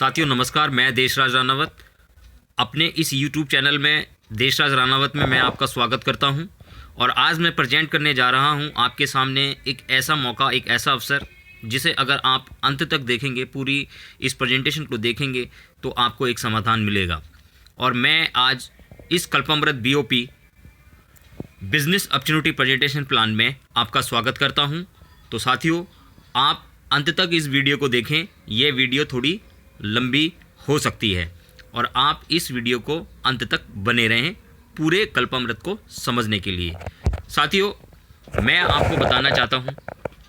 साथियों नमस्कार, मैं देशराज रानावत। अपने इस YouTube चैनल में देशराज रानावत में मैं आपका स्वागत करता हूं और आज मैं प्रेजेंट करने जा रहा हूं आपके सामने एक ऐसा मौका, एक ऐसा अवसर जिसे अगर आप अंत तक देखेंगे, पूरी इस प्रेजेंटेशन को देखेंगे तो आपको एक समाधान मिलेगा। और मैं आज इस कल्पामृत BOP business opportunity presentation plan में आपका स्वागत करता हूं। तो साथियों, आप अंत तक इस वीडियो को देखें। ये वीडियो थोड़ी लंबी हो सकती है और आप इस वीडियो को अंत तक बने रहें पूरे कल्पामृत को समझने के लिए। साथियों, मैं आपको बताना चाहता हूं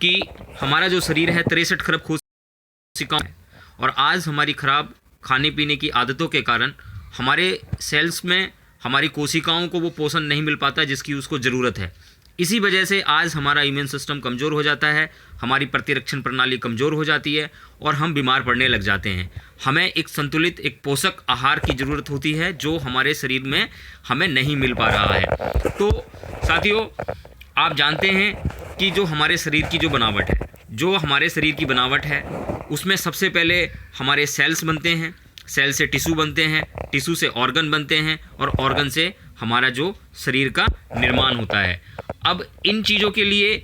कि हमारा जो शरीर है 63 खरब कोशिकाएं है और आज हमारी खराब खाने पीने की आदतों के कारण हमारे सेल्स में हमारी कोशिकाओं को वो पोषण नहीं मिल पाता जिसकी उसको ज़रूरत है। इसी वजह से आज हमारा इम्यून सिस्टम कमज़ोर हो जाता है, हमारी प्रतिरक्षण प्रणाली कमज़ोर हो जाती है और हम बीमार पड़ने लग जाते हैं। हमें एक संतुलित, एक पोषक आहार की ज़रूरत होती है जो हमारे शरीर में हमें नहीं मिल पा रहा है। तो साथियों, आप जानते हैं कि जो हमारे शरीर की जो हमारे शरीर की बनावट है उसमें सबसे पहले हमारे सेल्स बनते हैं, सेल से टिश्यू बनते हैं, टिश्यू से ऑर्गन बनते हैं और ऑर्गन से हमारा जो शरीर का निर्माण होता है। अब इन चीज़ों के लिए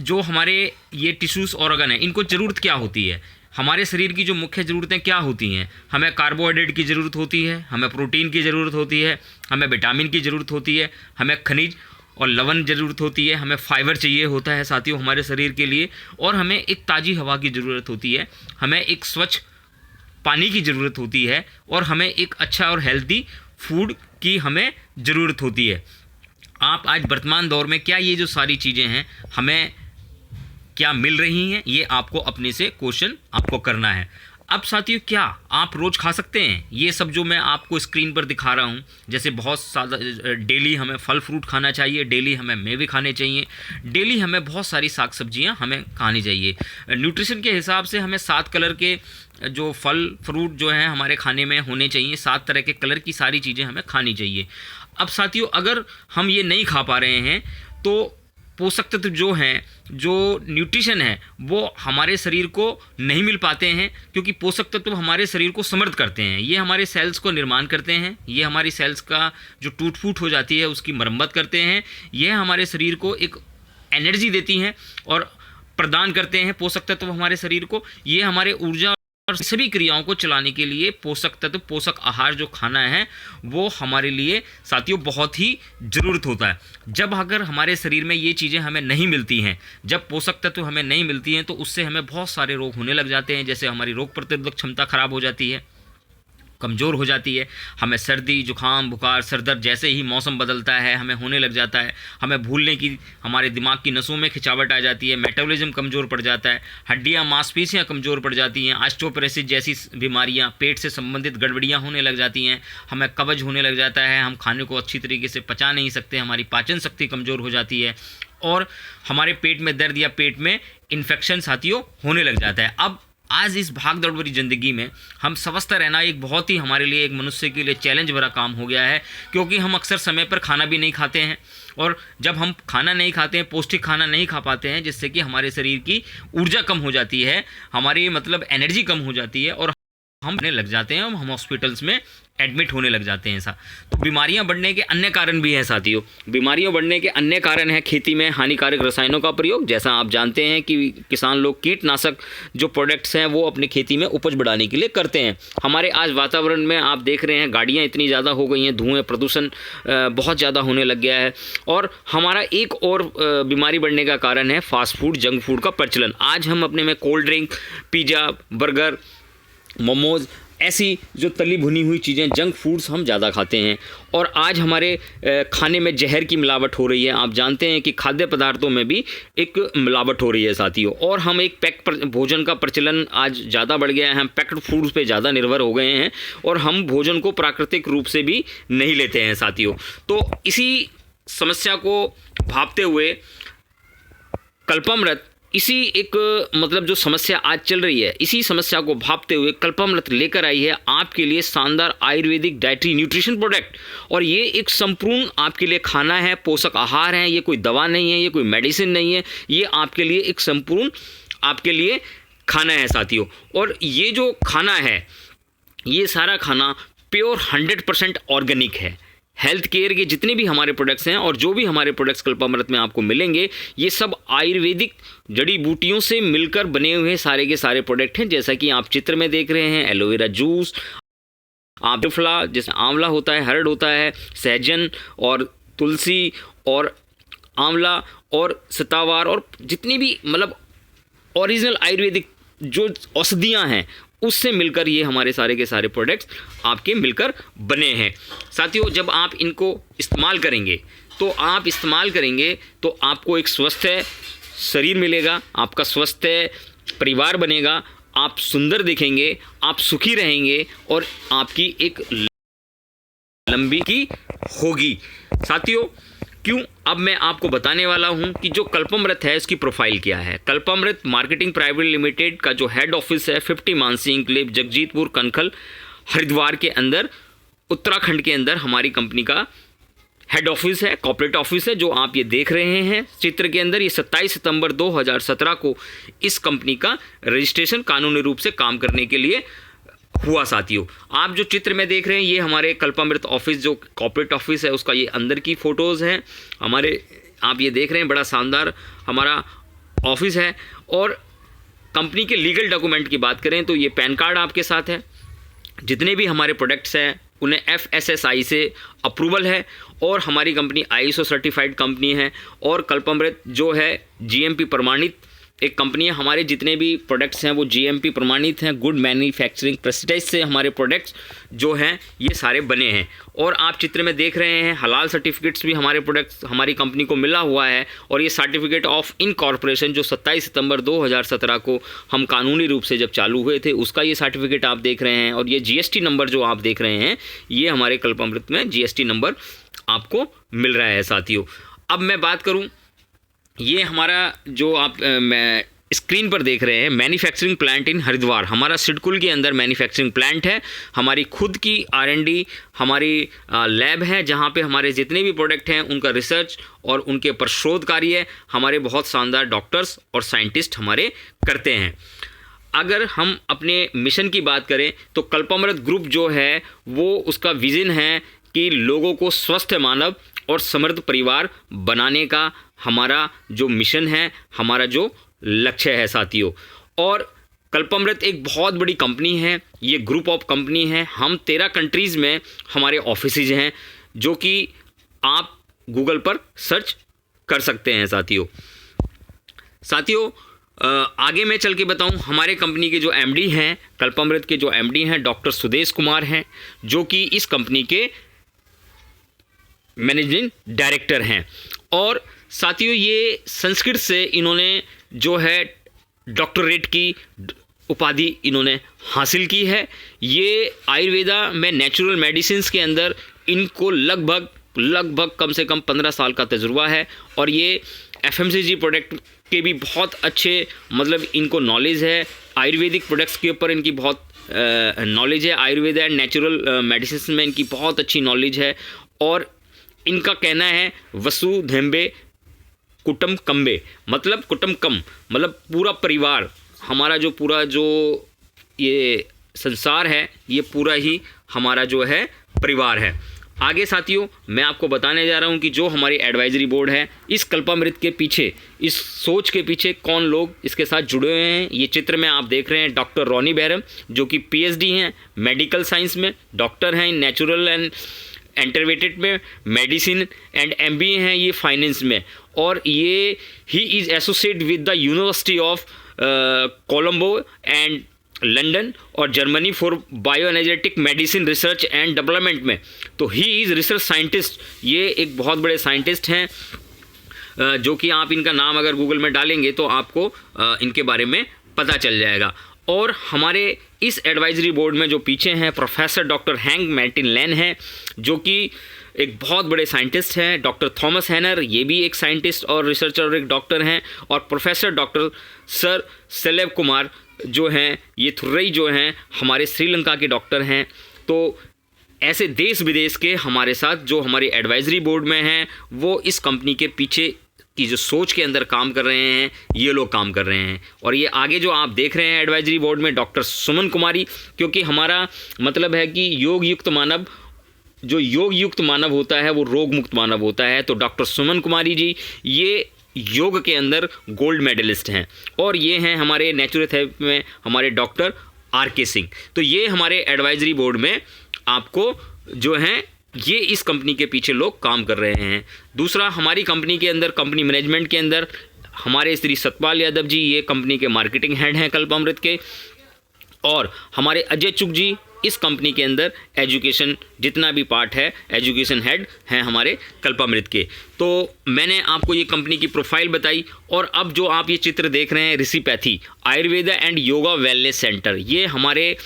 जो हमारे ये टिश्यूज़ और ऑर्गन है, इनको ज़रूरत क्या होती है? हमारे शरीर की जो मुख्य ज़रूरतें क्या होती हैं? हमें कार्बोहाइड्रेट की ज़रूरत होती है, हमें प्रोटीन की ज़रूरत होती है, हमें विटामिन की ज़रूरत होती है, हमें खनिज और लवण ज़रूरत होती है, हमें फाइबर चाहिए होता है साथियों हमारे शरीर के लिए, और हमें एक ताज़ी हवा की ज़रूरत होती है, हमें एक स्वच्छ पानी की ज़रूरत होती है और हमें एक अच्छा और हेल्दी फूड की हमें ज़रूरत होती है। आप आज वर्तमान दौर में क्या ये जो सारी चीज़ें हैं हमें क्या मिल रही हैं, ये आपको अपने से क्वेश्चन आपको करना है। अब साथियों, क्या आप रोज़ खा सकते हैं ये सब जो मैं आपको स्क्रीन पर दिखा रहा हूँ? जैसे बहुत सारा डेली हमें फल फ्रूट खाना चाहिए, डेली हमें मेवे खाने चाहिए, डेली हमें बहुत सारी साग सब्जियाँ हमें खानी चाहिए। न्यूट्रिशन के हिसाब से हमें 7 कलर के जो फल फ्रूट जो हैं हमारे खाने में होने चाहिए, 7 तरह के कलर की सारी चीज़ें हमें खानी चाहिए। अब साथियों, अगर हम ये नहीं खा पा रहे हैं तो पोषक तत्व जो हैं, जो न्यूट्रिशन है, वो हमारे शरीर को नहीं मिल पाते हैं, क्योंकि पोषक तत्व हमारे शरीर को समृद्ध करते हैं, ये हमारे सेल्स को निर्माण करते हैं, ये हमारी सेल्स का जो टूट फूट हो जाती है उसकी मरम्मत करते हैं, ये हमारे शरीर को एक एनर्जी देती हैं और प्रदान करते हैं पोषक तत्व हमारे शरीर को। ये हमारे ऊर्जा और सभी क्रियाओं को चलाने के लिए पोषक तत्व, पोषक आहार जो खाना है वो हमारे लिए साथियों बहुत ही ज़रूरत होता है। जब अगर हमारे शरीर में ये चीज़ें हमें नहीं मिलती हैं, जब पोषक तत्व हमें नहीं मिलती हैं, तो उससे हमें बहुत सारे रोग होने लग जाते हैं। जैसे हमारी रोग प्रतिरोधक क्षमता खराब हो जाती है, कमज़ोर हो जाती है, हमें सर्दी जुकाम बुखार सर दर्द जैसे ही मौसम बदलता है हमें होने लग जाता है, हमें भूलने की, हमारे दिमाग की नसों में खिंचावट आ जाती है, मेटाबॉलिज्म कमज़ोर पड़ जाता है, हड्डियाँ मांसपेशियाँ कमज़ोर पड़ जाती हैं, ऑस्टियोपोरोसिस जैसी बीमारियाँ, पेट से संबंधित गड़बड़ियाँ होने लग जाती हैं, हमें कब्ज होने लग जाता है, हम खाने को अच्छी तरीके से पचा नहीं सकते, हमारी पाचन शक्ति कमज़ोर हो जाती है और हमारे पेट में दर्द या पेट में इन्फेक्शन साथियों होने लग जाता है। अब आज इस भाग दौड़ भरी ज़िंदगी में हम स्वस्थ रहना एक बहुत ही हमारे लिए, एक मनुष्य के लिए चैलेंज भरा काम हो गया है, क्योंकि हम अक्सर समय पर खाना भी नहीं खाते हैं और जब हम खाना नहीं खाते हैं, पौष्टिक खाना नहीं खा पाते हैं, जिससे कि हमारे शरीर की ऊर्जा कम हो जाती है, हमारी एनर्जी कम हो जाती है और हम लग जाते हैं, हम हॉस्पिटल्स में एडमिट होने लग जाते हैं। तो बीमारियां बढ़ने के अन्य कारण भी हैं साथियों। बीमारियों बढ़ने के अन्य कारण है खेती में हानिकारक रसायनों का प्रयोग। जैसा आप जानते हैं कि किसान लोग कीटनाशक जो प्रोडक्ट्स हैं वो अपनी खेती में उपज बढ़ाने के लिए करते हैं। हमारे आज वातावरण में आप देख रहे हैं गाड़ियाँ इतनी ज़्यादा हो गई हैं, धुएँ प्रदूषण बहुत ज़्यादा होने लग गया है और हमारा एक और बीमारी बढ़ने का कारण है फास्ट फूड, जंक फूड का प्रचलन। आज हम अपने में cold drink, pizza, burger, momos, ऐसी जो तली भुनी हुई चीज़ें, जंक फूड्स हम ज़्यादा खाते हैं और आज हमारे खाने में जहर की मिलावट हो रही है। आप जानते हैं कि खाद्य पदार्थों में भी एक मिलावट हो रही है साथियों, और हम एक भोजन का प्रचलन आज ज़्यादा बढ़ गया है, हम पैक्ड फूड्स पे ज़्यादा निर्भर हो गए हैं और हम भोजन को प्राकृतिक रूप से भी नहीं लेते हैं साथियों। तो इसी समस्या को भांपते हुए कल्पामृत इसी एक जो समस्या आज चल रही है, इसी समस्या को भांपते हुए कल्पामृत लेकर आई है आपके लिए शानदार आयुर्वेदिक डाइटरी न्यूट्रिशन प्रोडक्ट। और ये एक संपूर्ण आपके लिए खाना है, पोषक आहार है, ये कोई दवा नहीं है, ये कोई मेडिसिन नहीं है, ये आपके लिए एक संपूर्ण आपके लिए खाना है साथियों। और ये जो खाना है, ये सारा खाना प्योर 100% ऑर्गेनिक है। हेल्थ केयर के जितने भी हमारे प्रोडक्ट्स हैं और जो भी हमारे प्रोडक्ट्स कल्पामृत में आपको मिलेंगे, ये सब आयुर्वेदिक जड़ी बूटियों से मिलकर बने हुए सारे के सारे प्रोडक्ट हैं। जैसा कि आप चित्र में देख रहे हैं, एलोवेरा जूस, आंवला, जैसे आंवला होता है, हर्ड होता है, सहजन और तुलसी और आंवला और सतावार और जितनी भी मतलब ओरिजिनल आयुर्वेदिक जो औषधियाँ हैं उससे मिलकर ये हमारे सारे के सारे प्रोडक्ट्स आपके मिलकर बने हैं। साथियों, जब आप इनको इस्तेमाल करेंगे तो आपको एक स्वस्थ शरीर मिलेगा, आपका स्वस्थ परिवार बनेगा, आप सुंदर दिखेंगे, आप सुखी रहेंगे और आपकी एक लंबी की होगी। साथियों, क्यों, अब मैं आपको बताने वाला हूं कि जो कल्पामृत है इसकी प्रोफाइल क्या है। कल्पामृत मार्केटिंग प्राइवेट लिमिटेड का जो हेड ऑफिस है 50 मानसी इंक्लेव, जगजीतपुर, कनखल, हरिद्वार के अंदर, उत्तराखंड के अंदर हमारी कंपनी का हेड ऑफिस है, कॉर्पोरेट ऑफिस है, जो आप ये देख रहे हैं चित्र के अंदर। ये 27 सितंबर 2017 को इस कंपनी का रजिस्ट्रेशन कानूनी रूप से काम करने के लिए हुआ। साथियों, आप जो चित्र में देख रहे हैं ये हमारे कल्पामृत ऑफिस जो कॉर्पोरेट ऑफिस है उसका ये अंदर की फ़ोटोज़ हैं हमारे, आप ये देख रहे हैं, बड़ा शानदार हमारा ऑफिस है। और कंपनी के लीगल डॉक्यूमेंट की बात करें तो ये पैन कार्ड आपके साथ है, जितने भी हमारे प्रोडक्ट्स हैं उन्हें FSSAI से अप्रूवल है और हमारी कंपनी ISO सर्टिफाइड कंपनी है। और कल्पामृत जो है GMP प्रमाणित एक कंपनी है। हमारे जितने भी प्रोडक्ट्स हैं वो GMP प्रमाणित हैं, गुड मैन्युफैक्चरिंग प्रेस्टीज से हमारे प्रोडक्ट्स जो हैं ये सारे बने हैं। और आप चित्र में देख रहे हैं हलाल सर्टिफिकेट्स भी हमारे प्रोडक्ट्स हमारी कंपनी को मिला हुआ है। और ये सर्टिफिकेट ऑफ इनकॉर्पोरेशन जो 27 सितंबर 2017 को हम कानूनी रूप से जब चालू हुए थे उसका ये सर्टिफिकेट आप देख रहे हैं। और ये GST नंबर जो आप देख रहे हैं ये हमारे कल्पामृत में GST नंबर आपको मिल रहा है। साथियों, अब मैं बात करूँ, ये हमारा जो आप स्क्रीन पर देख रहे हैं मैन्युफैक्चरिंग प्लांट इन हरिद्वार, हमारा सिडकुल के अंदर मैन्युफैक्चरिंग प्लांट है। हमारी खुद की R&D हमारी लैब है जहाँ पे हमारे जितने भी प्रोडक्ट हैं उनका रिसर्च और उनके ऊपर शोध कार्य हमारे बहुत शानदार डॉक्टर्स और साइंटिस्ट हमारे करते हैं। अगर हम अपने मिशन की बात करें तो कल्पामृत ग्रुप जो है वो उसका विज़न है कि लोगों को स्वस्थ मानव और समृद्ध परिवार बनाने का हमारा जो मिशन है, हमारा जो लक्ष्य है। साथियों, और कल्पामृत एक बहुत बड़ी कंपनी है, ये ग्रुप ऑफ कंपनी है। हम 13 कंट्रीज़ में हमारे ऑफिसेज हैं जो कि आप गूगल पर सर्च कर सकते हैं। साथियों, आगे मैं चल के बताऊं, हमारे कंपनी के जो MD हैं, कल्पामृत के जो MD हैं डॉक्टर सुदेश कुमार हैं, जो कि इस कंपनी के मैनेजिंग डायरेक्टर हैं। और साथियों, ये संस्कृत से इन्होंने जो है डॉक्टरेट की उपाधि इन्होंने हासिल की है। ये आयुर्वेदा में नेचुरल मेडिसिन्स के अंदर इनको लगभग कम से कम 15 साल का तजुर्बा है। और ये FMCG प्रोडक्ट के भी बहुत अच्छे मतलब इनको नॉलेज है। आयुर्वेदिक प्रोडक्ट्स के ऊपर इनकी बहुत नॉलेज है। आयुर्वेदा एंड नेचुरल मेडिसिन में इनकी बहुत अच्छी नॉलेज है। और इनका कहना है वसुधैम्बे कुटुम्बकम्बे, मतलब कुटुम्बकम मतलब पूरा परिवार, हमारा जो पूरा जो ये संसार है ये पूरा ही हमारा जो है परिवार है। आगे साथियों, मैं आपको बताने जा रहा हूँ कि जो हमारी एडवाइजरी बोर्ड है, इस कल्पामृत के पीछे, इस सोच के पीछे कौन लोग इसके साथ जुड़े हुए हैं। ये चित्र में आप देख रहे हैं डॉक्टर रोनी बैरम, जो कि PhD हैं मेडिकल साइंस में, डॉक्टर हैं नेचुरल एंड इंटरवेटेड में, मेडिसिन एंड MBA हैं ये फाइनेंस में। और ये ही is associate with the university of Colombo and London और Germany for bio energetic medicine research and development में। तो ही इज़ रिसर्च साइंटिस्ट, ये एक बहुत बड़े साइंटिस्ट हैं, जो कि आप इनका नाम अगर गूगल में डालेंगे तो आपको इनके बारे में पता चल जाएगा। और हमारे इस एडवाइजरी बोर्ड में जो पीछे हैं प्रोफेसर डॉक्टर हैंक मार्टिन लैन हैं, जो कि एक बहुत बड़े साइंटिस्ट हैं। डॉक्टर थॉमस हैनर, ये भी एक साइंटिस्ट और रिसर्चर और एक डॉक्टर हैं। और professor doctor sir celeb Kumar जो हैं, ये थुर्रई जो हैं हमारे श्रीलंका के डॉक्टर हैं। तो ऐसे देश विदेश के हमारे साथ जो हमारी एडवाइजरी बोर्ड में हैं वो इस कंपनी के पीछे की जो सोच के अंदर काम कर रहे हैं ये लोग काम कर रहे हैं। और ये आगे जो आप देख रहे हैं एडवाइजरी बोर्ड में डॉक्टर सुमन कुमारी, क्योंकि हमारा मतलब है कि योग युक्त मानव, जो योग युक्त मानव होता है वो रोग मुक्त मानव होता है। तो डॉक्टर सुमन कुमारी जी ये योग के अंदर गोल्ड मेडलिस्ट हैं और ये हैं हमारे नेचुरोपैथी में हमारे डॉक्टर RK सिंह। तो ये हमारे एडवाइजरी बोर्ड में आपको जो हैं ये इस कंपनी के पीछे लोग काम कर रहे हैं। दूसरा, हमारी कंपनी के अंदर, कंपनी मैनेजमेंट के अंदर हमारे श्री सतपाल यादव जी ये कंपनी के मार्केटिंग हेड हैं कल्पामृत के, और हमारे अजय चुग जी इस कंपनी के अंदर एजुकेशन जितना भी पार्ट है एजुकेशन हेड हैं हमारे कल्पामृत के। तो मैंने आपको ये कंपनी की प्रोफाइल बताई। और अब जो आप ये चित्र देख रहे हैं Rishipathy Ayurveda and yoga wellness centre, ये हमारे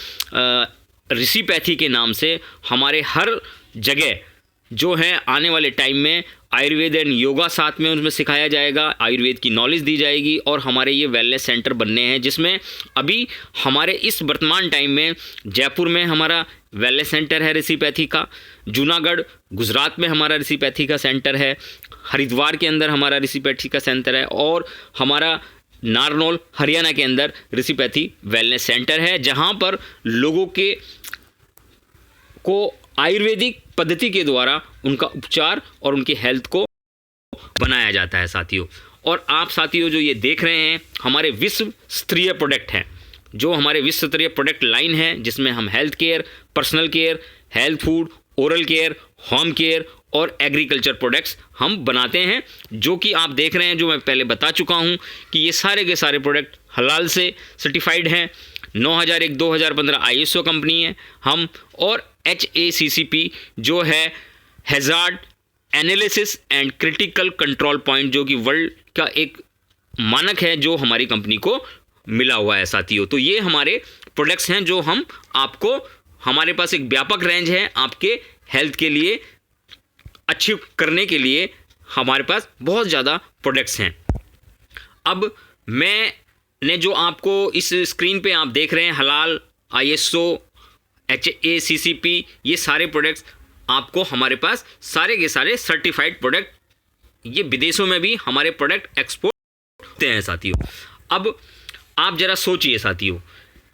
ऋषिपैथी के नाम से हमारे हर जगह जो है आने वाले टाइम में आयुर्वेद एंड योगा साथ में उनमें सिखाया जाएगा, आयुर्वेद की नॉलेज दी जाएगी और हमारे ये वेलनेस सेंटर बनने हैं, जिसमें अभी हमारे इस वर्तमान टाइम में जयपुर में हमारा वेलनेस सेंटर है ऋषिपैथी का, जूनागढ़ गुजरात में हमारा ऋषिपैथी का सेंटर है, हरिद्वार के अंदर हमारा ऋषिपैथी का सेंटर है और हमारा नारनौल हरियाणा के अंदर ऋषिपैथी वेलनेस सेंटर है, जहाँ पर लोगों को आयुर्वेदिक पद्धति के द्वारा उनका उपचार और उनकी हेल्थ को बनाया जाता है साथियों। और आप साथियों जो ये देख रहे हैं हमारे विश्व स्तरीय प्रोडक्ट हैं, जो हमारे विश्व स्तरीय प्रोडक्ट लाइन है, जिसमें हम health care, personal care, health food, oral care, home care और एग्रीकल्चर प्रोडक्ट्स हम बनाते हैं, जो कि आप देख रहे हैं, जो मैं पहले बता चुका हूँ कि ये सारे के सारे प्रोडक्ट हलाल से सर्टिफाइड हैं। 9001-2015 ISO कंपनी है हम, और HACCP जो है hazard analysis and critical control point, जो कि वर्ल्ड का एक मानक है जो हमारी कंपनी को मिला हुआ है साथियों। तो ये हमारे प्रोडक्ट्स हैं जो हम आपको, हमारे पास एक व्यापक रेंज है आपके हेल्थ के लिए अचीव करने के लिए, हमारे पास बहुत ज़्यादा प्रोडक्ट्स हैं। अब मैंने जो आपको इस स्क्रीन पे आप देख रहे हैं हलाल, ISO, HACCP, ये सारे प्रोडक्ट्स आपको हमारे पास सारे के सारे सर्टिफाइड प्रोडक्ट, ये विदेशों में भी हमारे प्रोडक्ट एक्सपोर्ट होते हैं साथियों। अब आप ज़रा सोचिए साथियों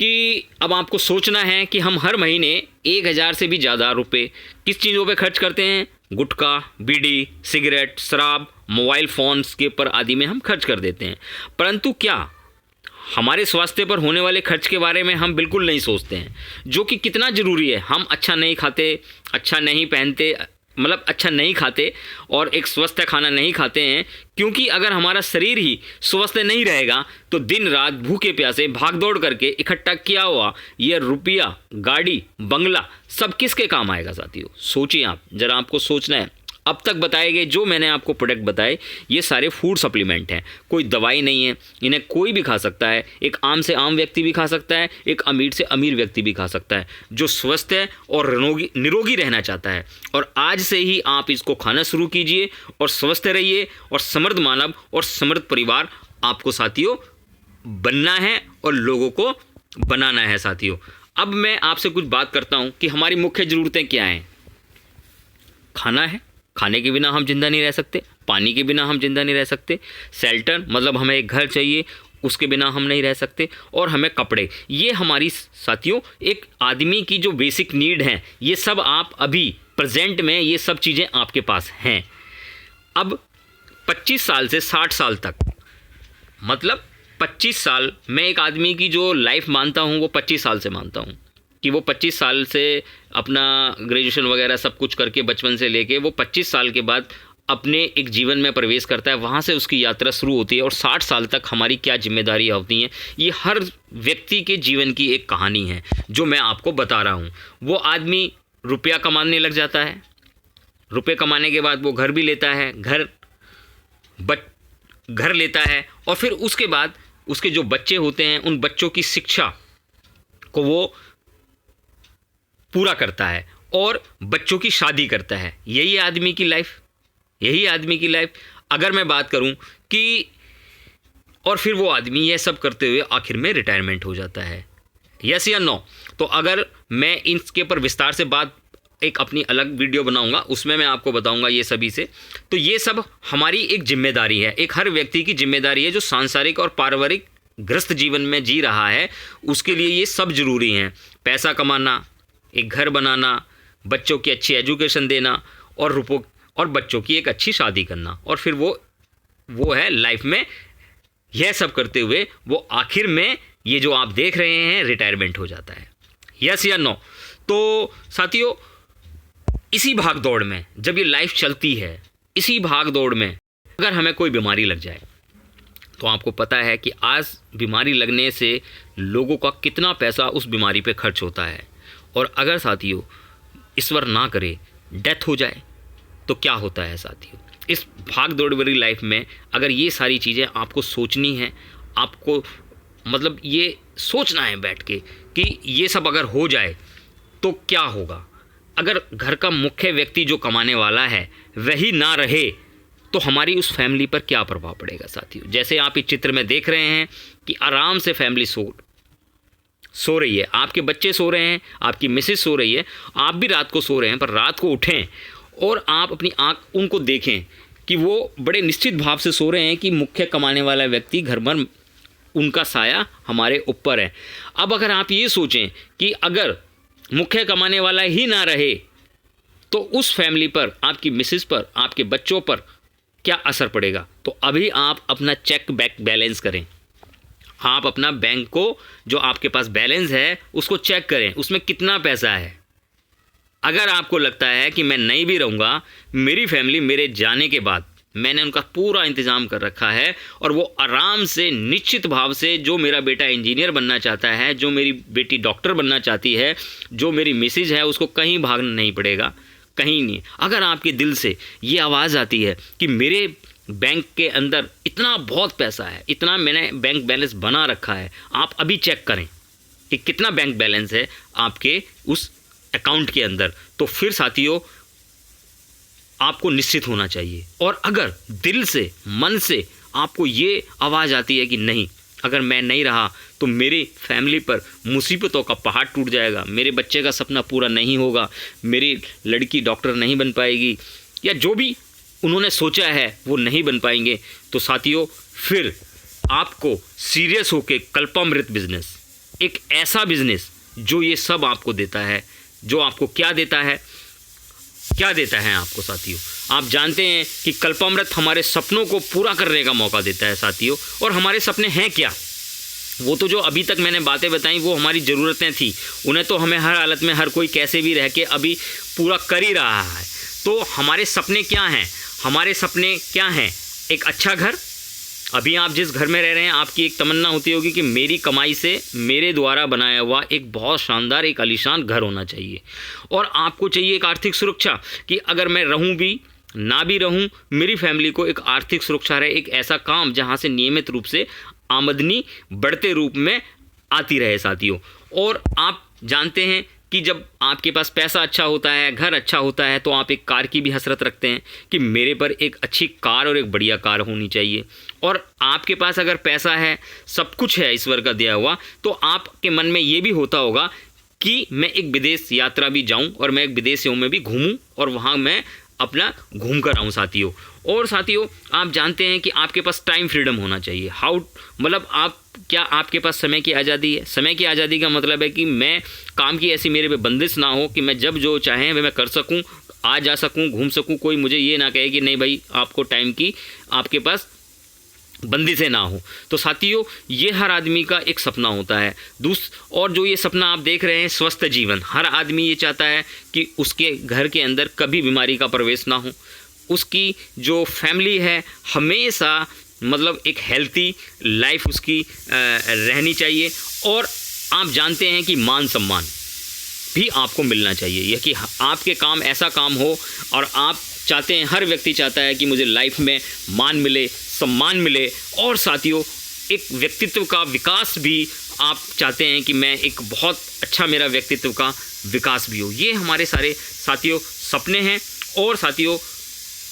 कि अब आपको सोचना है कि हम हर महीने 1000 से भी ज़्यादा रुपए किस चीज़ों पे खर्च करते हैं। गुटखा, बीड़ी, सिगरेट, शराब, मोबाइल फ़ोन्स के ऊपर आदि में हम खर्च कर देते हैं, परंतु क्या हमारे स्वास्थ्य पर होने वाले खर्च के बारे में हम बिल्कुल नहीं सोचते हैं, जो कि कितना ज़रूरी है। हम अच्छा नहीं खाते, अच्छा नहीं पहनते, मतलब अच्छा नहीं खाते और एक स्वस्थ खाना नहीं खाते हैं, क्योंकि अगर हमारा शरीर ही स्वस्थ नहीं रहेगा तो दिन रात भूखे प्यासे भाग दौड़ करके इकट्ठा किया हुआ ये रुपया, गाड़ी, बंगला सब किसके काम आएगा साथियों। सोचिए आप, ज़रा आपको सोचना है। अब तक बताए गए जो मैंने आपको प्रोडक्ट बताए ये सारे फूड सप्लीमेंट हैं, कोई दवाई नहीं है, इन्हें कोई भी खा सकता है। एक आम से आम व्यक्ति भी खा सकता है, एक अमीर से अमीर व्यक्ति भी खा सकता है, जो स्वस्थ है और निरोगी रहना चाहता है। और आज से ही आप इसको खाना शुरू कीजिए और स्वस्थ रहिए, और समृद्ध मानव और समृद्ध परिवार आपको साथियों बनना है और लोगों को बनाना है साथियों। अब मैं आपसे कुछ बात करता हूँ कि हमारी मुख्य ज़रूरतें क्या हैं। खाना है, खाने के बिना हम जिंदा नहीं रह सकते, पानी के बिना हम जिंदा नहीं रह सकते, शेल्टर मतलब हमें एक घर चाहिए, उसके बिना हम नहीं रह सकते, और हमें कपड़े। ये हमारी साथियों एक आदमी की जो बेसिक नीड हैं, ये सब आप अभी प्रेजेंट में ये सब चीज़ें आपके पास हैं। अब 25 साल से 60 साल तक, मतलब 25 साल, मैं एक आदमी की जो लाइफ मानता हूँ वो 25 साल से मानता हूँ कि वो 25 साल से अपना ग्रेजुएशन वगैरह सब कुछ करके बचपन से लेके वो 25 साल के बाद अपने एक जीवन में प्रवेश करता है, वहाँ से उसकी यात्रा शुरू होती है। और 60 साल तक हमारी क्या जिम्मेदारियाँ होती हैं, ये हर व्यक्ति के जीवन की एक कहानी है जो मैं आपको बता रहा हूँ। वो आदमी रुपया कमाने लग जाता है, रुपये कमाने के बाद वो घर भी लेता है, घर लेता है, और फिर उसके बाद उसके जो बच्चे होते हैं उन बच्चों की शिक्षा को वो पूरा करता है और बच्चों की शादी करता है। यही आदमी की लाइफ। अगर मैं बात करूं कि और फिर वो आदमी ये सब करते हुए आखिर में रिटायरमेंट हो जाता है, यस या नो। तो अगर मैं इसके ऊपर विस्तार से बात एक अपनी अलग वीडियो बनाऊंगा, उसमें मैं आपको बताऊंगा ये सभी से। तो ये सब हमारी एक जिम्मेदारी है, एक हर व्यक्ति की जिम्मेदारी है जो सांसारिक और पारिवारिक ग्रस्त जीवन में जी रहा है, उसके लिए ये सब ज़रूरी हैं। पैसा कमाना, एक घर बनाना, बच्चों की अच्छी एजुकेशन देना और बच्चों की एक अच्छी शादी करना, और फिर वो है लाइफ में यह सब करते हुए वो आखिर में ये जो आप देख रहे हैं रिटायरमेंट हो जाता है। यस या नो? तो साथियों, इसी भाग दौड़ में जब ये लाइफ चलती है, इसी भाग दौड़ में अगर हमें कोई बीमारी लग जाए तो आपको पता है कि आज बीमारी लगने से लोगों का कितना पैसा उस बीमारी पे खर्च होता है। और अगर साथियों ईश्वर ना करे डेथ हो जाए तो क्या होता है साथियों? इस भाग दौड़ भरी लाइफ में अगर ये सारी चीज़ें आपको सोचनी है, आपको मतलब ये सोचना है बैठ के कि ये सब अगर हो जाए तो क्या होगा। अगर घर का मुख्य व्यक्ति जो कमाने वाला है वही ना रहे तो हमारी उस फैमिली पर क्या प्रभाव पड़ेगा साथियों? जैसे आप इस चित्र में देख रहे हैं कि आराम से फैमिली सो रही है, आपके बच्चे सो रहे हैं, आपकी मिसेस सो रही है, आप भी रात को सो रहे हैं, पर रात को उठें और आप अपनी आँख उनको देखें कि वो बड़े निश्चित भाव से सो रहे हैं कि मुख्य कमाने वाला व्यक्ति घर भर उनका साया हमारे ऊपर है। अब अगर आप ये सोचें कि अगर मुख्य कमाने वाला ही ना रहे तो उस फैमिली पर, आपकी मिसेस पर, आपके बच्चों पर क्या असर पड़ेगा, तो अभी आप अपना चेक बैलेंस करें। आप अपना बैंक को जो आपके पास बैलेंस है उसको चेक करें, उसमें कितना पैसा है। अगर आपको लगता है कि मैं नहीं भी रहूँगा, मेरी फैमिली मेरे जाने के बाद मैंने उनका पूरा इंतज़ाम कर रखा है और वो आराम से निश्चित भाव से, जो मेरा बेटा इंजीनियर बनना चाहता है, जो मेरी बेटी डॉक्टर बनना चाहती है, जो मेरी मिसेज है, उसको कहीं भागना नहीं पड़ेगा, कहीं नहीं। अगर आपके दिल से ये आवाज़ आती है कि मेरे बैंक के अंदर इतना बहुत पैसा है, इतना मैंने बैंक बैलेंस बना रखा है, आप अभी चेक करें कि कितना बैंक बैलेंस है आपके उस अकाउंट के अंदर। तो फिर साथियों आपको निश्चित होना चाहिए। और अगर दिल से, मन से आपको ये आवाज़ आती है कि नहीं, अगर मैं नहीं रहा तो मेरी फैमिली पर मुसीबतों का पहाड़ टूट जाएगा, मेरे बच्चे का सपना पूरा नहीं होगा, मेरी लड़की डॉक्टर नहीं बन पाएगी, या जो भी उन्होंने सोचा है वो नहीं बन पाएंगे, तो साथियों फिर आपको सीरियस होकर कल्पामृत बिजनेस, एक ऐसा बिजनेस जो ये सब आपको देता है, जो आपको क्या देता है आपको साथियों? आप जानते हैं कि कल्पामृत हमारे सपनों को पूरा करने का मौका देता है साथियों। और हमारे सपने हैं क्या? वो तो जो अभी तक मैंने बातें बताई वो हमारी ज़रूरतें थी, उन्हें तो हमें हर हालत में हर कोई कैसे भी रह के अभी पूरा कर ही रहा है। तो हमारे सपने क्या हैं? हमारे सपने क्या हैं? एक अच्छा घर। अभी आप जिस घर में रह रहे हैं, आपकी एक तमन्ना होती होगी कि मेरी कमाई से मेरे द्वारा बनाया हुआ एक बहुत शानदार, एक आलीशान घर होना चाहिए। और आपको चाहिए एक आर्थिक सुरक्षा कि अगर मैं रहूं भी ना भी रहूं, मेरी फैमिली को एक आर्थिक सुरक्षा रहे, एक ऐसा काम जहां से नियमित रूप से आमदनी बढ़ते रूप में आती रहे साथियों। और आप जानते हैं कि जब आपके पास पैसा अच्छा होता है, घर अच्छा होता है, तो आप एक कार की भी हसरत रखते हैं कि मेरे पर एक अच्छी कार और एक बढ़िया कार होनी चाहिए। और आपके पास अगर पैसा है, सब कुछ है ईश्वर का दिया हुआ, तो आपके मन में ये भी होता होगा कि मैं एक विदेश यात्रा भी जाऊं और मैं एक विदेशों में भी घूमूं और वहाँ मैं अपना घूम कर आऊँ साथियों। और साथियों आप जानते हैं कि आपके पास टाइम फ्रीडम होना चाहिए। मतलब क्या आपके पास समय की आज़ादी है? समय की आज़ादी का मतलब है कि मैं काम की ऐसी मेरे पे बंदिश ना हो कि मैं जब जो चाहें वह मैं कर सकूं, आ जा सकूं, घूम सकूं, कोई मुझे ये ना कहे कि नहीं भाई आपको टाइम की आपके पास बंदिशें ना हो। तो साथियों ये हर आदमी का एक सपना होता है। और जो ये सपना आप देख रहे हैं स्वस्थ जीवन, हर आदमी ये चाहता है कि उसके घर के अंदर कभी बीमारी का प्रवेश ना हो, उसकी जो फैमिली है हमेशा मतलब एक हेल्थी लाइफ उसकी रहनी चाहिए। और आप जानते हैं कि मान सम्मान भी आपको मिलना चाहिए, यह कि आपके काम ऐसा काम हो और आप चाहते हैं, हर व्यक्ति चाहता है कि मुझे लाइफ में मान मिले, सम्मान मिले। और साथियों एक व्यक्तित्व का विकास भी आप चाहते हैं कि मैं एक बहुत अच्छा मेरा व्यक्तित्व का विकास भी हो। ये हमारे सारे साथियों सपने हैं। और साथियों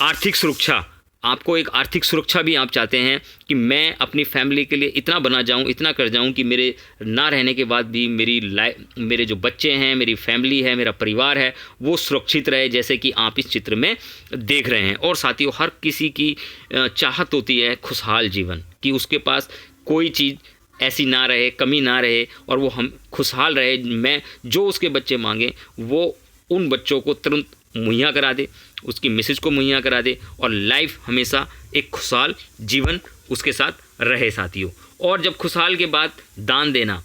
आर्थिक सुरक्षा आपको एक आर्थिक सुरक्षा भी आप चाहते हैं कि मैं अपनी फैमिली के लिए इतना बना जाऊं, इतना कर जाऊं कि मेरे ना रहने के बाद भी मेरे जो बच्चे हैं, मेरी फैमिली है, मेरा परिवार है, वो सुरक्षित रहे, जैसे कि आप इस चित्र में देख रहे हैं। और साथियों, हर किसी की चाहत होती है खुशहाल जीवन, कि उसके पास कोई चीज़ ऐसी ना रहे, कमी ना रहे, और वो हम खुशहाल रहे। मैं जो उसके बच्चे मांगे वो उन बच्चों को तुरंत मुहैया करा दे, उसकी मिसेज को मुहैया करा दे, और लाइफ हमेशा एक खुशहाल जीवन उसके साथ रहे साथियों। और जब खुशहाल के बाद दान देना,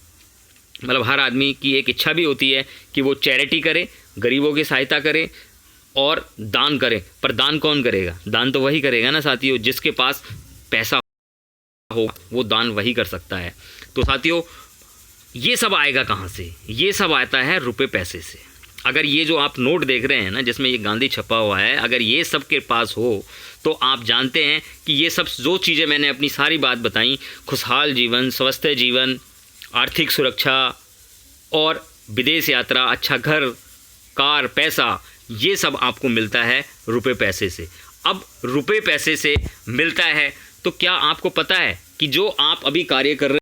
मतलब हर आदमी की एक इच्छा भी होती है कि वो चैरिटी करे, गरीबों की सहायता करे और दान करे। पर दान कौन करेगा? दान तो वही करेगा ना साथियों, जिसके पास पैसा हो, वो दान वही कर सकता है। तो साथियों, ये सब आएगा कहाँ से? ये सब आता है रुपए पैसे से। अगर ये जो आप नोट देख रहे हैं ना, जिसमें ये गांधी छपा हुआ है, अगर ये सब के पास हो तो आप जानते हैं कि ये सब जो चीज़ें मैंने अपनी सारी बात बताई, खुशहाल जीवन, स्वस्थ जीवन, आर्थिक सुरक्षा और विदेश यात्रा, अच्छा घर, कार, पैसा, ये सब आपको मिलता है रुपए पैसे से। अब रुपए पैसे से मिलता है तो क्या आपको पता है कि जो आप अभी कार्य कर रहे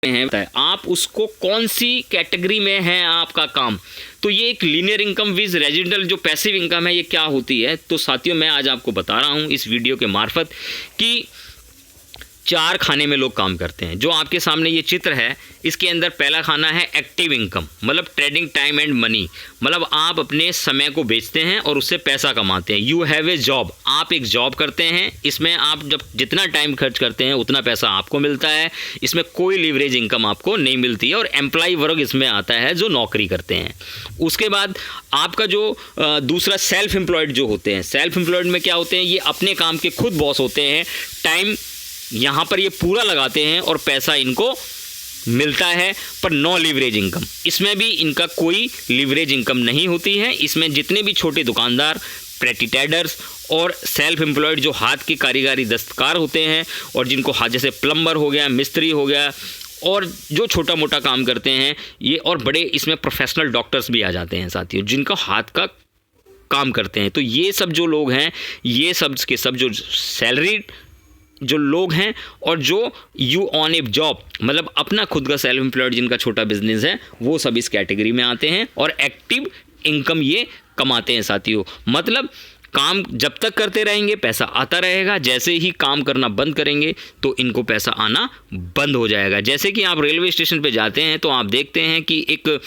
हैं, आप उसको कौन सी कैटेगरी में है आपका काम? तो ये एक लीनियर इनकम विद रेजिडेंटल जो पैसिव इनकम है, ये क्या होती है? तो साथियों, मैं आज आपको बता रहा हूँ इस वीडियो के मार्फत कि 4 खाने में लोग काम करते हैं। जो आपके सामने ये चित्र है, इसके अंदर पहला खाना है एक्टिव इनकम, मतलब ट्रेडिंग टाइम एंड मनी, मतलब आप अपने समय को बेचते हैं और उससे पैसा कमाते हैं। यू हैव ए जॉब, आप एक जॉब करते हैं, इसमें आप जब जितना टाइम खर्च करते हैं उतना पैसा आपको मिलता है, इसमें कोई लीवरेज इनकम आपको नहीं मिलती है। और एम्प्लॉय वर्ग इसमें आता है जो नौकरी करते हैं। उसके बाद आपका जो दूसरा सेल्फ एम्प्लॉयड जो होते हैं, सेल्फ एम्प्लॉयड में क्या होते हैं? ये अपने काम के खुद बॉस होते हैं, टाइम यहाँ पर ये पूरा लगाते हैं और पैसा इनको मिलता है, पर नो लीवरेज इनकम। इसमें भी इनका कोई लीवरेज इनकम नहीं होती है। इसमें जितने भी छोटे दुकानदार, प्रेटिटेडर्स और सेल्फ एम्प्लॉयड जो हाथ के कारीगरी दस्तकार होते हैं, और जिनको हाथ, जैसे प्लम्बर हो गया, मिस्त्री हो गया, और जो छोटा मोटा काम करते हैं ये, और बड़े इसमें प्रोफेशनल डॉक्टर्स भी आ जाते हैं साथियों, जिनका हाथ का काम करते हैं। तो ये सब जो लोग हैं, ये सब के सब जो सैलरी जो लोग हैं, और जो यू ऑन ए जॉब, मतलब अपना खुद का सेल्फ एम्प्लॉयड जिनका छोटा बिजनेस है, वो सब इस कैटेगरी में आते हैं और एक्टिव इनकम ये कमाते हैं साथियों। मतलब काम जब तक करते रहेंगे पैसा आता रहेगा, जैसे ही काम करना बंद करेंगे तो इनको पैसा आना बंद हो जाएगा। जैसे कि आप रेलवे स्टेशन पे जाते हैं तो आप देखते हैं कि एक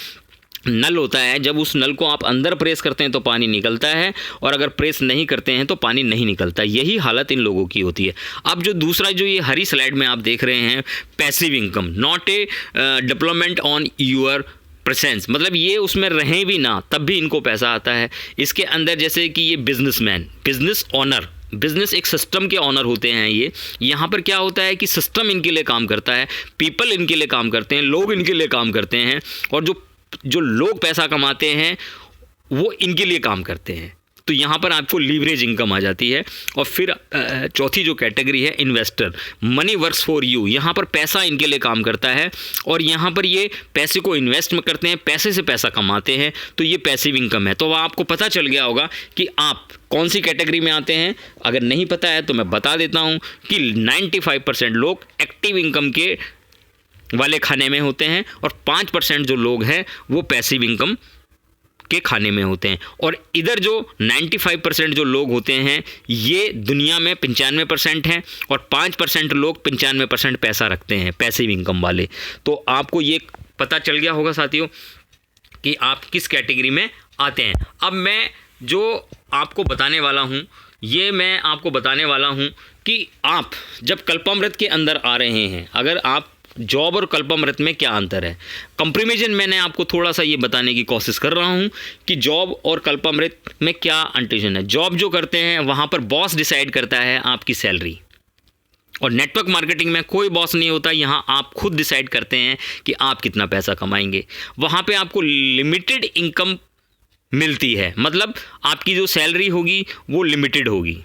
नल होता है, जब उस नल को आप अंदर प्रेस करते हैं तो पानी निकलता है, और अगर प्रेस नहीं करते हैं तो पानी नहीं निकलता। यही हालत इन लोगों की होती है। अब जो दूसरा जो ये हरी स्लाइड में आप देख रहे हैं, passive income, not a deployment on your presence, मतलब ये उसमें रहें भी ना तब भी इनको पैसा आता है। इसके अंदर जैसे कि ये बिजनेसमैन, बिजनेस ऑनर, बिजनेस एक सिस्टम के ऑनर होते हैं। ये यहाँ पर क्या होता है कि सिस्टम इनके लिए काम करता है, पीपल इनके लिए काम करते हैं, लोग इनके लिए काम करते हैं, और जो लोग पैसा कमाते हैं वो इनके लिए काम करते हैं। तो यहाँ पर आपको लीवरेज इनकम आ जाती है। और फिर चौथी जो कैटेगरी है, investor, money works for you, यहाँ पर पैसा इनके लिए काम करता है, और यहाँ पर ये पैसे को इन्वेस्ट में करते हैं, पैसे से पैसा कमाते हैं, तो ये पैसिव इनकम है। तो आपको पता चल गया होगा कि आप कौन सी कैटेगरी में आते हैं। अगर नहीं पता है तो मैं बता देता हूँ कि 95% लोग एक्टिव इनकम के वाले खाने में होते हैं, और 5% जो लोग हैं वो पैसिव इनकम के खाने में होते हैं। और इधर जो 95% जो लोग होते हैं ये दुनिया में 95% हैं, और 5% लोग 95% पैसा रखते हैं, पैसिव इनकम वाले। तो आपको ये पता चल गया होगा साथियों कि आप किस कैटेगरी में आते हैं। अब मैं जो आपको बताने वाला हूँ, ये मैं आपको बताने वाला हूँ कि आप जब कल्पामृत के अंदर आ रहे हैं, अगर आप जॉब और कल्पामृत में क्या अंतर है, कंपैरिजन मैंने आपको थोड़ा सा ये बताने की कोशिश कर रहा हूँ कि जॉब और कल्पामृत में क्या अंटेशन है। जॉब जो करते हैं वहाँ पर बॉस डिसाइड करता है आपकी सैलरी, और नेटवर्क मार्केटिंग में कोई बॉस नहीं होता, यहाँ आप खुद डिसाइड करते हैं कि आप कितना पैसा कमाएंगे। वहाँ पे आपको लिमिटेड इनकम मिलती है, मतलब आपकी जो सैलरी होगी वो लिमिटेड होगी।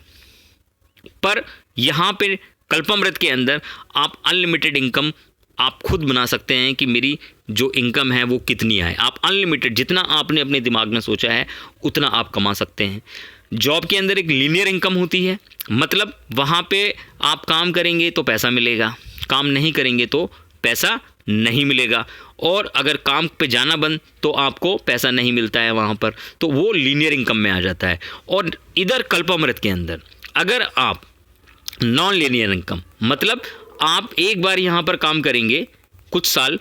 पर यहाँ पे कल्पामृत के अंदर आप अनलिमिटेड इनकम आप खुद बना सकते हैं कि मेरी जो इनकम है वो कितनी आए। आप अनलिमिटेड जितना आपने अपने दिमाग में सोचा है उतना आप कमा सकते हैं। जॉब के अंदर एक लीनियर इनकम होती है, मतलब वहाँ पे आप काम करेंगे तो पैसा मिलेगा, काम नहीं करेंगे तो पैसा नहीं मिलेगा, और अगर काम पे जाना बंद तो आपको पैसा नहीं मिलता है वहाँ पर, तो वो लीनियर इनकम में आ जाता है। और इधर कल्पामृत के अंदर अगर आप नॉन लीनियर इनकम, मतलब आप एक बार यहाँ पर काम करेंगे, कुछ साल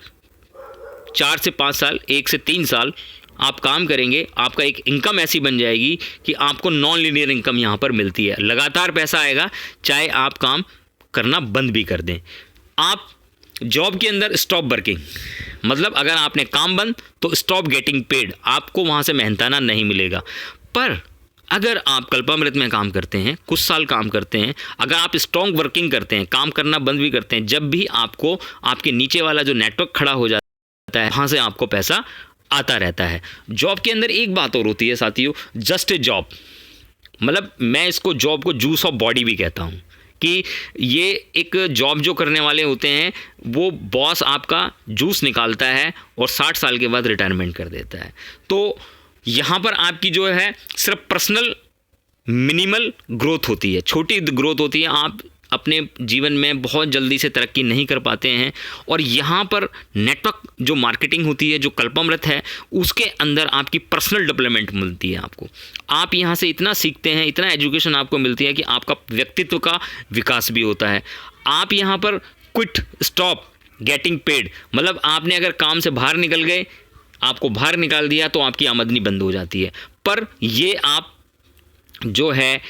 4 से 5 साल 1 से 3 साल आप काम करेंगे, आपका एक इनकम ऐसी बन जाएगी कि आपको नॉन लीनियर इनकम यहाँ पर मिलती है, लगातार पैसा आएगा चाहे आप काम करना बंद भी कर दें। आप जॉब के अंदर स्टॉप वर्किंग, मतलब अगर आपने काम बंद तो स्टॉप गेटिंग पेड, आपको वहाँ से मेहनताना नहीं मिलेगा। पर अगर आप कल्पामृत में काम करते हैं, कुछ साल काम करते हैं, अगर आप स्ट्रॉन्ग वर्किंग करते हैं, काम करना बंद भी करते हैं, जब भी आपको आपके नीचे वाला जो नेटवर्क खड़ा हो जाता है वहाँ से आपको पैसा आता रहता है। जॉब के अंदर एक बात और होती है साथियों, जस्ट ए जॉब, मतलब मैं इसको जॉब को जूस ऑफ बॉडी भी कहता हूँ कि ये एक जॉब जो करने वाले होते हैं वो बॉस आपका जूस निकालता है और 60 साल के बाद रिटायरमेंट कर देता है। तो यहाँ पर आपकी जो है सिर्फ पर्सनल मिनिमल ग्रोथ होती है, छोटी ग्रोथ होती है, आप अपने जीवन में बहुत जल्दी से तरक्की नहीं कर पाते हैं। और यहाँ पर नेटवर्क जो मार्केटिंग होती है, जो कल्पामृत है, उसके अंदर आपकी पर्सनल डेवलपमेंट मिलती है आपको। आप यहाँ से इतना सीखते हैं, इतना एजुकेशन आपको मिलती है कि आपका व्यक्तित्व का विकास भी होता है। आप यहाँ पर क्विट स्टॉप गेटिंग पेड, मतलब आपने अगर काम से बाहर निकल गए, आपको बाहर निकाल दिया तो आपकी आमदनी बंद हो जाती है। पर ये आप जो है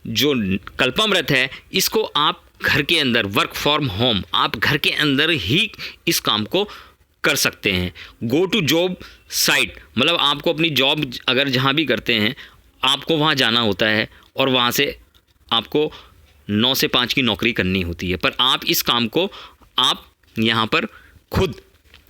जो कल्पामृत है, इसको आप घर के अंदर वर्क फ्रॉम होम, आप घर के अंदर ही इस काम को कर सकते हैं। गो टू जॉब साइट, मतलब आपको अपनी जॉब अगर जहाँ भी करते हैं आपको वहाँ जाना होता है और वहाँ से आपको 9 से 5 की नौकरी करनी होती है। पर आप इस काम को आप यहाँ पर खुद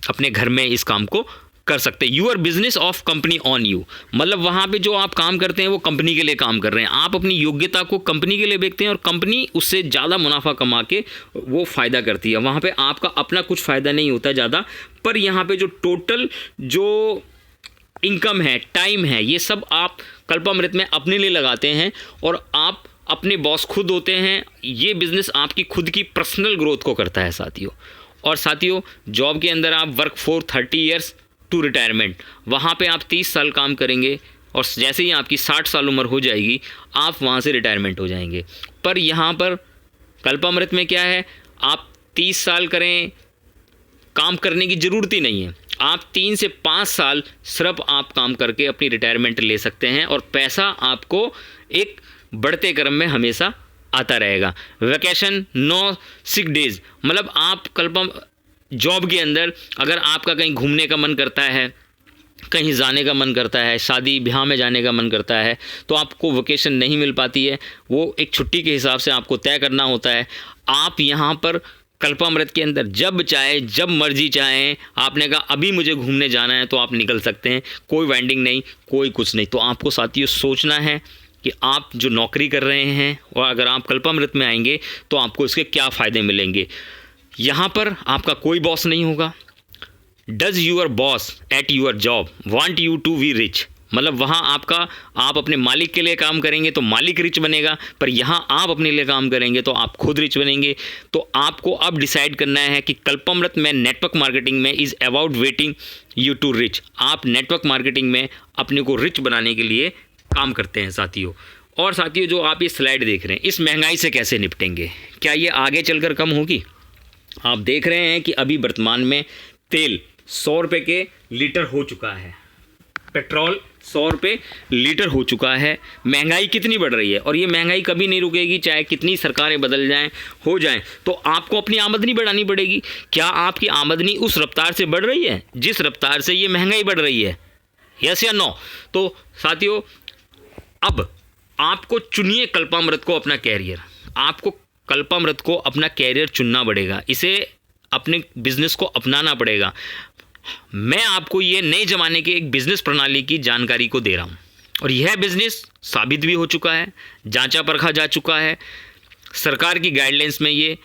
अपने घर में इस काम को कर सकते हैं। Your business of company on you, मतलब वहाँ पे जो आप काम करते हैं वो कंपनी के लिए काम कर रहे हैं, आप अपनी योग्यता को कंपनी के लिए बेचते हैं और कंपनी उससे ज़्यादा मुनाफा कमा के वो फ़ायदा करती है। वहाँ पे आपका अपना कुछ फ़ायदा नहीं होता ज़्यादा, पर यहाँ पे जो टोटल जो इनकम है, टाइम है, ये सब आप कल्पामृत में अपने लिए लगाते हैं और आप अपने बॉस खुद होते हैं। ये बिज़नेस आपकी खुद की पर्सनल ग्रोथ को करता है साथियों। और साथियों, जॉब के अंदर आप work for 30 years to retirement, वहाँ पे आप 30 साल काम करेंगे और जैसे ही आपकी 60 साल उम्र हो जाएगी आप वहाँ से रिटायरमेंट हो जाएंगे। पर यहाँ पर कल्पामृत में क्या है, आप 30 साल करें, काम करने की ज़रूरत ही नहीं है। आप 3 से 5 साल सिर्फ आप काम करके अपनी रिटायरमेंट ले सकते हैं और पैसा आपको एक बढ़ते क्रम में हमेशा आता रहेगा। वैकेशन, नो सिक डेज, मतलब आप जॉब के अंदर अगर आपका कहीं घूमने का मन करता है, कहीं जाने का मन करता है, शादी ब्याह में जाने का मन करता है, तो आपको वैकेशन नहीं मिल पाती है, वो एक छुट्टी के हिसाब से आपको तय करना होता है। आप यहाँ पर कल्पामृत के अंदर जब चाहे, जब मर्जी चाहें, आपने कहा अभी मुझे घूमने जाना है तो आप निकल सकते हैं, कोई वेंडिंग नहीं, कोई कुछ नहीं। तो आपको साथियों सोचना है कि आप जो नौकरी कर रहे हैं और अगर आप कल्पामृत में आएंगे तो आपको इसके क्या फ़ायदे मिलेंगे। यहाँ पर आपका कोई बॉस नहीं होगा। Does your boss at your job want you to be rich, मतलब वहाँ आप अपने मालिक के लिए काम करेंगे तो मालिक रिच बनेगा, पर यहाँ आप अपने लिए काम करेंगे तो आप खुद रिच बनेंगे। तो आपको अब डिसाइड करना है कि कल्पामृत में नेटवर्क मार्केटिंग में is about waiting you to rich, आप नेटवर्क मार्केटिंग में अपने को रिच बनाने के लिए काम करते हैं साथियों। और साथियों, जो आप ये स्लाइड देख रहे हैं, इस महंगाई से कैसे निपटेंगे, क्या ये आगे चलकर कम होगी? आप देख रहे हैं कि अभी वर्तमान में तेल 100 रुपये के लीटर हो चुका है, पेट्रोल 100 रुपये लीटर हो चुका है। महंगाई कितनी बढ़ रही है और ये महंगाई कभी नहीं रुकेगी, चाहे कितनी सरकारें बदल जाएं, हो जाएं, तो आपको अपनी आमदनी बढ़ानी पड़ेगी। क्या आपकी आमदनी उस रफ्तार से बढ़ रही है जिस रफ्तार से ये महंगाई बढ़ रही है? यस या नो? तो साथियों, अब आपको चुनिए कल्पामृत को अपना कैरियर, आपको कल्पामृत को अपना कैरियर चुनना पड़ेगा, इसे अपने बिजनेस को अपनाना पड़ेगा। मैं आपको ये नए ज़माने के एक बिज़नेस प्रणाली की जानकारी को दे रहा हूँ और यह बिज़नेस साबित भी हो चुका है, जांचा परखा जा चुका है। सरकार की गाइडलाइंस में ये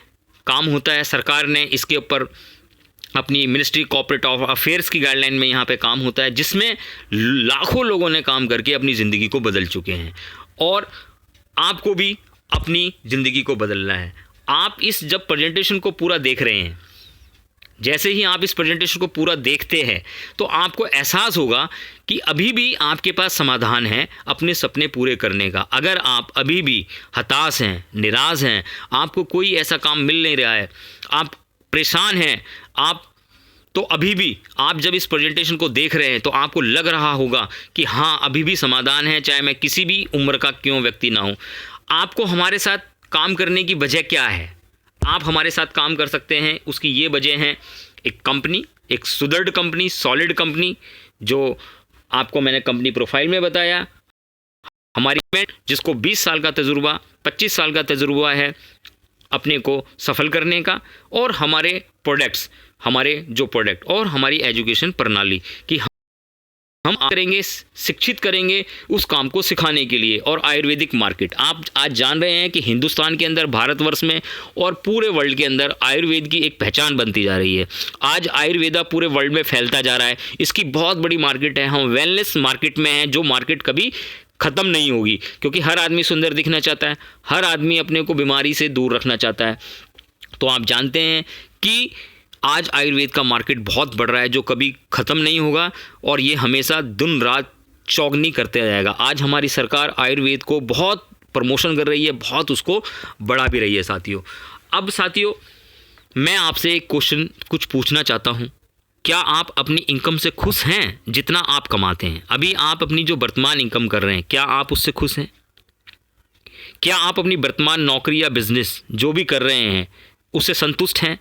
काम होता है, सरकार ने इसके ऊपर अपनी मिनिस्ट्री कॉर्पोरेट अफेयर्स की गाइडलाइन में यहाँ पे काम होता है, जिसमें लाखों लोगों ने काम करके अपनी ज़िंदगी को बदल चुके हैं। और आपको भी अपनी ज़िंदगी को बदलना है। आप इस जब प्रेजेंटेशन को पूरा देख रहे हैं, जैसे ही आप इस प्रेजेंटेशन को पूरा देखते हैं तो आपको एहसास होगा कि अभी भी आपके पास समाधान है अपने सपने पूरे करने का। अगर आप अभी भी हताश हैं, निराश हैं, आपको कोई ऐसा काम मिल नहीं रहा है, आप परेशान हैं, तो अभी भी आप जब इस प्रेजेंटेशन को देख रहे हैं तो आपको लग रहा होगा कि हाँ, अभी भी समाधान है, चाहे मैं किसी भी उम्र का क्यों व्यक्ति ना हूँ। आपको हमारे साथ काम करने की वजह क्या है? आप हमारे साथ काम कर सकते हैं, उसकी ये वजह है, एक कंपनी, एक सुदृढ़ कंपनी, सॉलिड कंपनी, जो आपको मैंने कंपनी प्रोफाइल में बताया। हमारी टीम जिसको 20 साल का तजुर्बा, 25 साल का तजुर्बा है अपने को सफल करने का, और हमारे प्रोडक्ट्स, हमारे जो प्रोडक्ट और हमारी एजुकेशन प्रणाली कि हम करेंगे, शिक्षित करेंगे उस काम को सिखाने के लिए। और आयुर्वेदिक मार्केट, आप आज जान रहे हैं कि हिंदुस्तान के अंदर, भारतवर्ष में और पूरे वर्ल्ड के अंदर आयुर्वेद की एक पहचान बनती जा रही है। आज आयुर्वेदा पूरे वर्ल्ड में फैलता जा रहा है, इसकी बहुत बड़ी मार्केट है। हम वेलनेस मार्केट में हैं, जो मार्केट कभी ख़त्म नहीं होगी, क्योंकि हर आदमी सुंदर दिखना चाहता है, हर आदमी अपने को बीमारी से दूर रखना चाहता है। तो आप जानते हैं कि आज आयुर्वेद का मार्केट बहुत बढ़ रहा है, जो कभी ख़त्म नहीं होगा, और ये हमेशा दिन रात चौगनी करते रहेगा। आज हमारी सरकार आयुर्वेद को बहुत प्रमोशन कर रही है, बहुत उसको बढ़ा भी रही है साथियों। अब साथियों, मैं आपसे एक क्वेश्चन कुछ पूछना चाहता हूँ। क्या आप अपनी इनकम से खुश हैं जितना आप कमाते हैं? अभी आप अपनी जो वर्तमान इनकम कर रहे हैं, क्या आप उससे खुश हैं? क्या आप अपनी वर्तमान नौकरी या बिजनेस जो भी कर रहे हैं उससे संतुष्ट हैं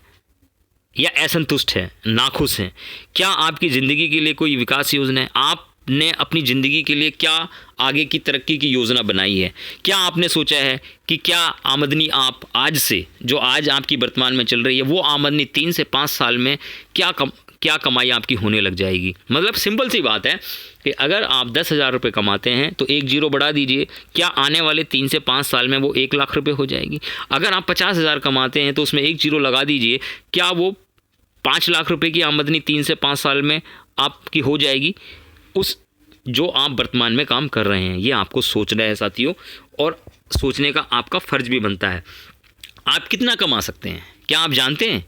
या असंतुष्ट है, नाखुश हैं? क्या आपकी ज़िंदगी के लिए कोई विकास योजना है? आपने अपनी ज़िंदगी के लिए क्या आगे की तरक्की की योजना बनाई है? क्या आपने सोचा है कि क्या आमदनी आप आज से, जो आज आपकी वर्तमान में चल रही है, वो आमदनी 3 से 5 साल में क्या कमाई आपकी होने लग जाएगी? मतलब सिंपल सी बात है कि अगर आप 10,000 रुपये कमाते हैं तो एक जीरो बढ़ा दीजिए, क्या आने वाले 3 से 5 साल में वो 1 लाख रुपये हो जाएगी? अगर आप 50,000 कमाते हैं तो उसमें एक जीरो लगा दीजिए, क्या वो 5 लाख रुपए की आमदनी 3 से 5 साल में आपकी हो जाएगी? उस जो आप वर्तमान में काम कर रहे हैं, ये आपको सोचना है साथियों, और सोचने का आपका फ़र्ज भी बनता है। आप कितना कमा सकते हैं? क्या आप जानते हैं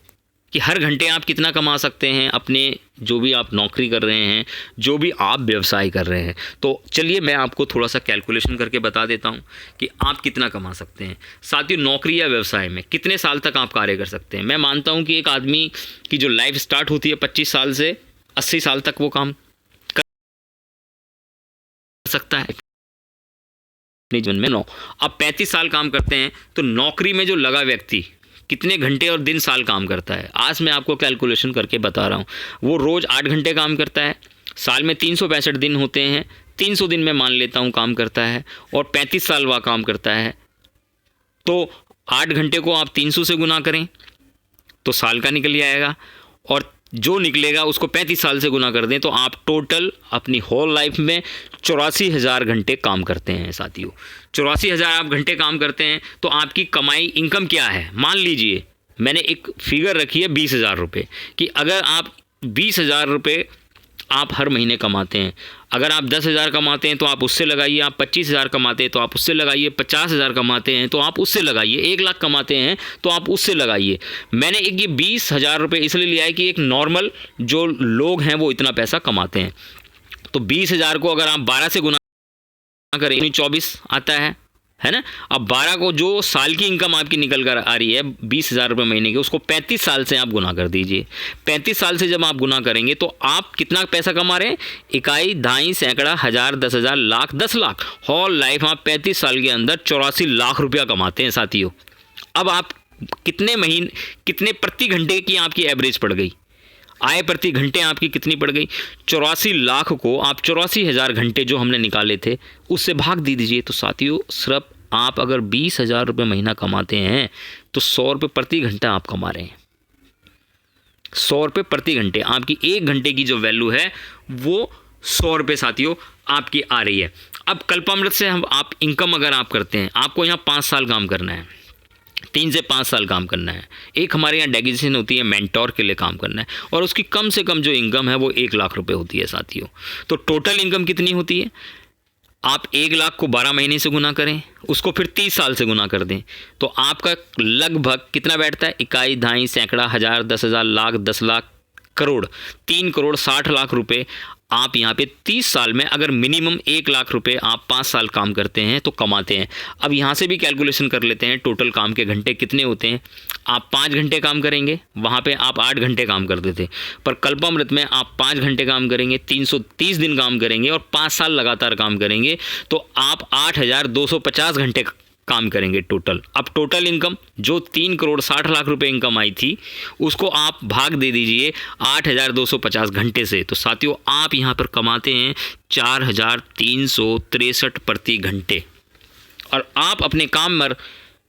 कि हर घंटे आप कितना कमा सकते हैं अपने, जो भी आप नौकरी कर रहे हैं, जो भी आप व्यवसाय कर रहे हैं? तो चलिए मैं आपको थोड़ा सा कैलकुलेशन करके बता देता हूं कि आप कितना कमा सकते हैं। साथियों, नौकरी या व्यवसाय में कितने साल तक आप कार्य कर सकते हैं? मैं मानता हूं कि एक आदमी की जो लाइफ स्टार्ट होती है 25 साल से 80 साल तक वो काम कर सकता है अपने जीवन में। अब 35 साल काम करते हैं तो नौकरी में जो लगा व्यक्ति कितने घंटे और दिन साल काम करता है? आज मैं आपको कैलकुलेशन करके बता रहा हूँ। वो रोज़ 8 घंटे काम करता है, साल में 365 दिन होते हैं, 300 दिन में मान लेता हूँ काम करता है, और 35 साल वह काम करता है। तो 8 घंटे को आप 300 से गुना करें तो साल का निकल जाएगा, और जो निकलेगा उसको 35 साल से गुना कर दें तो आप टोटल अपनी होल लाइफ में 84,000 घंटे काम करते हैं साथियों। 84,000 आप घंटे काम करते हैं तो आपकी कमाई, इनकम क्या है? मान लीजिए मैंने एक फिगर रखी है 20,000 रुपये, कि अगर आप 20,000 रुपये आप हर महीने कमाते हैं, अगर आप 10,000 कमाते हैं तो आप उससे लगाइए, आप 25,000 कमाते हैं तो आप उससे लगाइए, 50,000 कमाते हैं तो आप उससे लगाइए, 1 लाख कमाते हैं तो आप उससे लगाइए। मैंने एक ये 20,000 रुपये इसलिए लिया है कि एक नॉर्मल जो लोग हैं वो इतना पैसा कमाते हैं। तो 20,000 को अगर आप 12 से गुना करें 24 आता है ना। अब 12 को जो साल की इनकम आपकी निकल कर आ रही है 20,000 रुपये महीने की, उसको 35 साल से आप गुना कर दीजिए। 35 साल से जब आप गुना करेंगे तो आप कितना पैसा कमा रहे हैं? इकाई, दाई, सैकड़ा, हज़ार, 10,000, लाख, 10 लाख। हॉल लाइफ आप 35 साल के अंदर 84 लाख रुपया कमाते हैं साथियों। अब आप कितने प्रति घंटे की आपकी एवरेज पड़ गई? आय प्रति घंटे आपकी कितनी पड़ गई? 84 लाख को आप 84,000 घंटे जो हमने निकाले थे उससे भाग दे दीजिए। तो साथियों, सिर्फ आप अगर 20,000 रुपये महीना कमाते हैं तो 100 रुपये प्रति घंटा आप कमा रहे हैं। 100 रुपये प्रति घंटे, आपकी 1 घंटे की जो वैल्यू है वो 100 रुपये साथियों आपकी आ रही है। अब कल्पामृत से आप इनकम अगर आप करते हैं, आपको यहाँ 5 साल काम करना है, 3 से 5 साल काम करना है। एक हमारे यहाँ डेजिग्नेशन होती है मेंटोर के लिए काम करना है, और उसकी कम से कम जो इनकम है वो 1 लाख रुपए होती है साथियों। तो टोटल इनकम कितनी होती है? आप 1 लाख को 12 महीने से गुना करें, उसको फिर 30 साल से गुना कर दें, तो आपका लगभग कितना बैठता है? इकाई, दहाई, सैकड़ा, हज़ार, 10,000, लाख, 10 लाख, करोड़, 3 करोड़ 60 लाख रुपए आप यहाँ पे 30 साल में, अगर मिनिमम 1 लाख रुपए आप 5 साल काम करते हैं तो कमाते हैं। अब यहाँ से भी कैलकुलेशन कर लेते हैं, टोटल काम के घंटे कितने होते हैं। आप 5 घंटे काम करेंगे, वहाँ पे आप 8 घंटे काम करते थे, पर कल्पामृत में आप 5 घंटे काम करेंगे, 330 दिन काम करेंगे और 5 साल लगातार काम करेंगे, तो आप 8,250 घंटे काम करेंगे टोटल। अब टोटल इनकम जो 3 करोड़ 60 लाख रुपए इनकम आई थी, उसको आप भाग दे दीजिए 8,250 घंटे से, तो साथियों आप यहाँ पर कमाते हैं 4,363 प्रति घंटे। और आप अपने काम पर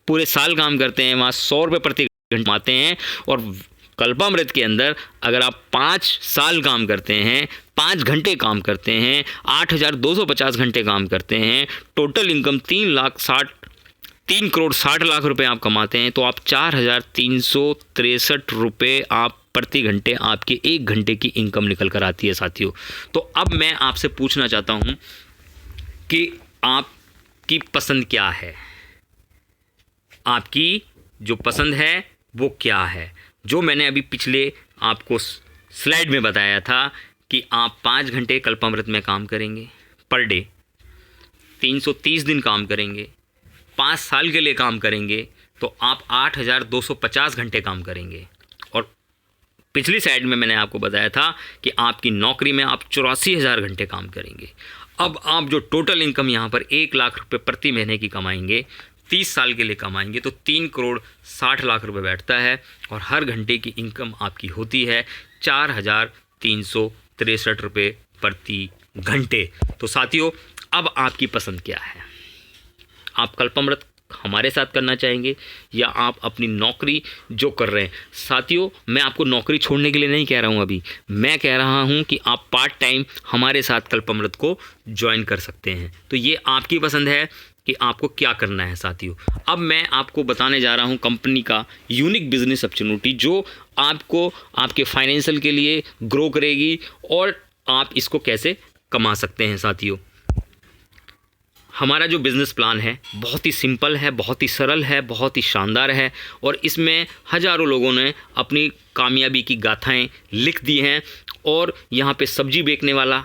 पूरे साल काम करते हैं, वहाँ 100 रुपये प्रति घंटे कमाते हैं। और कल्पामृत के अंदर अगर आप 5 साल काम करते हैं, 5 घंटे काम करते हैं, 8,250 घंटे काम करते हैं, टोटल इनकम 3 करोड़ 60 लाख रुपए आप कमाते हैं, तो आप 4,363 रुपये आप प्रति घंटे, आपके 1 घंटे की इनकम निकल कर आती है साथियों। तो अब मैं आपसे पूछना चाहता हूं कि आपकी पसंद क्या है, आपकी जो पसंद है वो क्या है। जो मैंने अभी पिछले आपको स्लाइड में बताया था कि आप 5 घंटे कल्पामृत में काम करेंगे पर डे, 330 दिन काम करेंगे, 5 साल के लिए काम करेंगे, तो आप 8,250 घंटे काम करेंगे। और पिछली साइड में मैंने आपको बताया था कि आपकी नौकरी में आप 84,000 घंटे काम करेंगे। अब आप जो टोटल इनकम यहाँ पर 1 लाख रुपए प्रति महीने की कमाएंगे, 30 साल के लिए कमाएंगे, तो 3 करोड़ 60 लाख रुपए बैठता है और हर घंटे की इनकम आपकी होती है 4,363 रुपये प्रति घंटे। तो साथियों अब आपकी पसंद क्या है? आप कल्पामृत हमारे साथ करना चाहेंगे या आप अपनी नौकरी जो कर रहे हैं? साथियों मैं आपको नौकरी छोड़ने के लिए नहीं कह रहा हूं, अभी मैं कह रहा हूं कि आप पार्ट टाइम हमारे साथ कल्पामृत को ज्वाइन कर सकते हैं। तो ये आपकी पसंद है कि आपको क्या करना है साथियों। अब मैं आपको बताने जा रहा हूं कंपनी का यूनिक बिजनेस अपॉर्चुनिटी, जो आपको आपके फाइनेंशियल के लिए ग्रो करेगी और आप इसको कैसे कमा सकते हैं साथियों। हमारा जो बिज़नेस प्लान है बहुत ही सिंपल है, बहुत ही सरल है, बहुत ही शानदार है और इसमें हज़ारों लोगों ने अपनी कामयाबी की गाथाएं लिख दी हैं। और यहाँ पे सब्जी बेचने वाला,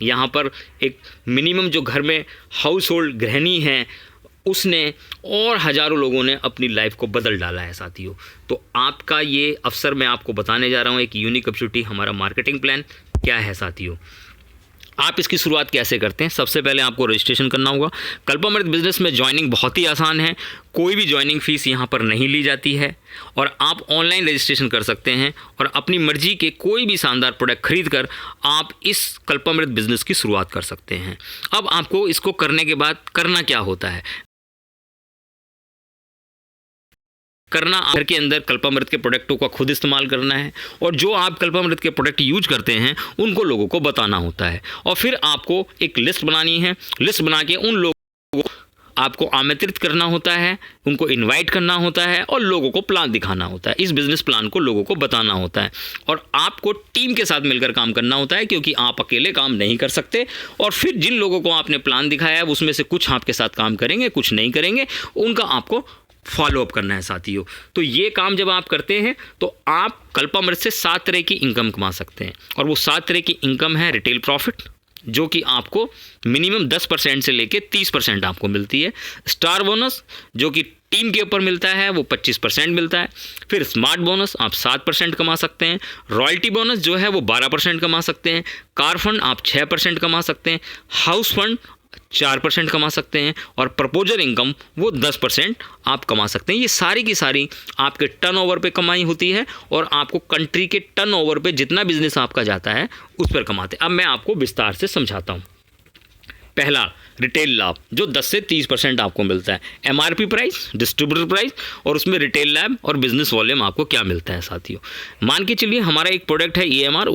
यहाँ पर एक मिनिमम जो घर में हाउस होल्ड गृहिणी है उसने, और हज़ारों लोगों ने अपनी लाइफ को बदल डाला है साथियों। तो आपका ये अवसर मैं आपको बताने जा रहा हूँ, एक यूनिक अपॉर्चुनिटी, हमारा मार्केटिंग प्लान क्या है साथियों। आप इसकी शुरुआत कैसे करते हैं? सबसे पहले आपको रजिस्ट्रेशन करना होगा। कल्पामृत बिजनेस में ज्वाइनिंग बहुत ही आसान है, कोई भी ज्वाइनिंग फ़ीस यहाँ पर नहीं ली जाती है और आप ऑनलाइन रजिस्ट्रेशन कर सकते हैं और अपनी मर्जी के कोई भी शानदार प्रोडक्ट खरीद कर आप इस कल्पामृत बिजनेस की शुरुआत कर सकते हैं। अब आपको इसको करने के बाद करना क्या होता है? करना घर के अंदर कल्पामृत के प्रोडक्टों का खुद इस्तेमाल करना है और जो आप कल्पामृत के प्रोडक्ट यूज करते हैं उनको लोगों को बताना होता है। और फिर आपको एक लिस्ट बनानी है, लिस्ट बना के उन लोगों को आपको आमंत्रित करना होता है, उनको इनवाइट करना होता है और लोगों को प्लान दिखाना होता है, इस बिज़नेस प्लान को लोगों को बताना होता है। और आपको टीम के साथ मिलकर काम करना होता है क्योंकि आप अकेले काम नहीं कर सकते। और फिर जिन लोगों को आपने प्लान दिखाया है उसमें से कुछ आपके साथ काम करेंगे, कुछ नहीं करेंगे, उनका आपको फॉलोअप करना है साथियों। तो ये काम जब आप करते हैं तो आप कल्पामृत से 7 तरह की इनकम कमा सकते हैं और वो 7 तरह की इनकम है रिटेल प्रॉफिट, जो कि आपको मिनिमम 10% से लेके 30% आपको मिलती है। स्टार बोनस जो कि टीम के ऊपर मिलता है वो 25% मिलता है। फिर स्मार्ट बोनस आप 7% कमा सकते हैं। रॉयल्टी बोनस जो है वो 12% कमा सकते हैं। कार फंड आप 6% कमा सकते हैं। हाउस फंड 4% कमा सकते हैं और प्रपोजल इनकम वो 10% आप कमा सकते हैं। ये सारी की सारी आपके टर्नओवर पे कमाई होती है और आपको कंट्री के टर्नओवर पे जितना बिजनेस आपका जाता है उस पर कमाते हैं। अब मैं आपको विस्तार से समझाता हूँ। पहला रिटेल लाभ जो 10 से 30% आपको मिलता है। एमआरपी प्राइस, डिस्ट्रीब्यूटर प्राइस और उसमें रिटेल लाभ और बिजनेस वॉल्यूम आपको क्या मिलता है साथियों। मान के चलिए हमारा एक प्रोडक्ट है EMR,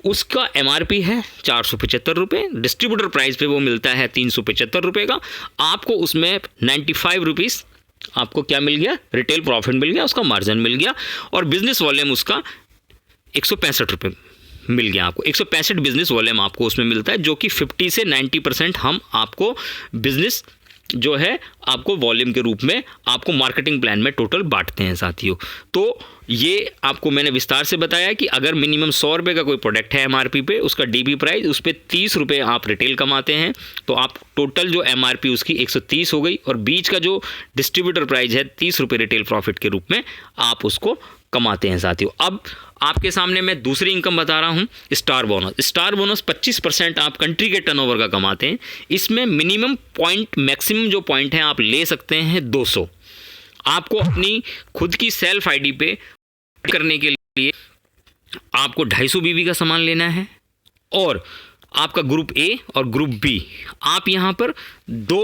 उसका MRP है 475 रुपये, डिस्ट्रीब्यूटर प्राइस पे वो मिलता है 375 रुपये का। आपको उसमें 95 रुपीज़ आपको क्या मिल गया? रिटेल प्रॉफिट मिल गया, उसका मार्जिन मिल गया और बिजनेस वॉल्यूम उसका 165 रुपये मिल गया आपको। 165 बिजनेस वॉल्यूम आपको उसमें मिलता है, जो कि 50 से 90% हम आपको बिजनेस जो है आपको वॉल्यूम के रूप में आपको मार्केटिंग प्लान में टोटल बांटते हैं साथियों। तो ये आपको मैंने विस्तार से बताया कि अगर मिनिमम 100 रुपये का कोई प्रोडक्ट है एमआरपी पे, उसका डीपी प्राइस उस पर 30 रुपये आप रिटेल कमाते हैं, तो आप टोटल जो एमआरपी उसकी 130 हो गई, और बीच का जो डिस्ट्रीब्यूटर प्राइस है 30 रुपये रिटेल प्रॉफिट के रूप में आप उसको कमाते हैं साथियों। अब आपके सामने मैं दूसरी इनकम बता रहा हूं, स्टार बोनस। स्टार बोनस 25% आप कंट्री के टर्नओवर का कमाते हैं। इसमें मिनिमम पॉइंट, मैक्सिमम जो पॉइंट है आप ले सकते हैं 200। आपको अपनी खुद की सेल्फ आईडी पे करने के लिए आपको 250 बीबी का सामान लेना है, और आपका ग्रुप ए और ग्रुप बी, आप यहाँ पर 2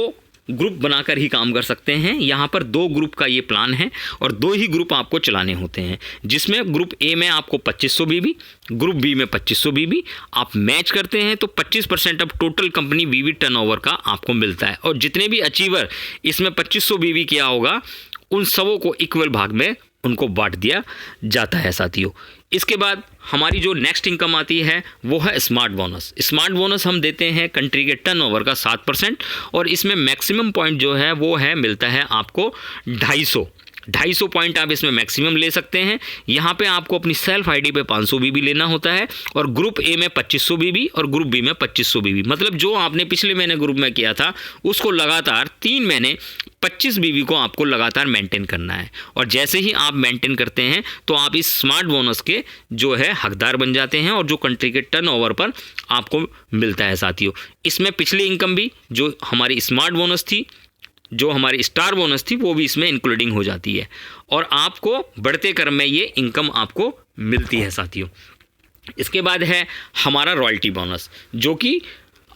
ग्रुप बनाकर ही काम कर सकते हैं। यहाँ पर 2 ग्रुप का ये प्लान है, और 2 ही ग्रुप आपको चलाने होते हैं, जिसमें ग्रुप ए में आपको 2500 बीबी, ग्रुप बी में 2500 बीबी आप मैच करते हैं, तो 25% अब टोटल कंपनी बीबी टर्नओवर का आपको मिलता है। और जितने भी अचीवर इसमें 2500 बीबी किया होगा, उन सबों को इक्वल भाग में उनको बांट दिया जाता है साथियों। इसके बाद हमारी जो नेक्स्ट इनकम आती है वो है स्मार्ट बोनस। स्मार्ट बोनस हम देते हैं कंट्री के टर्नओवर का 7%, और इसमें मैक्सिमम पॉइंट जो है वो है मिलता है आपको 250 पॉइंट आप इसमें मैक्सिमम ले सकते हैं। यहाँ पे आपको अपनी सेल्फ आईडी पे 500 बीबी लेना होता है, और ग्रुप ए में 2500 बीबी और ग्रुप बी में 2500 बीबी। मतलब जो आपने पिछले महीने ग्रुप में किया था उसको लगातार 3 महीने 25 बीबी को आपको लगातार मेंटेन करना है, और जैसे ही आप मेंटेन करते हैं तो आप इस स्मार्ट बोनस के जो है हकदार बन जाते हैं, और जो कंट्री के टर्नओवर पर आपको मिलता है साथियों। इसमें पिछली इनकम भी जो हमारी स्मार्ट बोनस थी, जो हमारी स्टार बोनस थी, वो भी इसमें इंक्लूडिंग हो जाती है, और आपको बढ़ते क्रम में ये इनकम आपको मिलती है साथियों। इसके बाद है हमारा रॉयल्टी बोनस, जो कि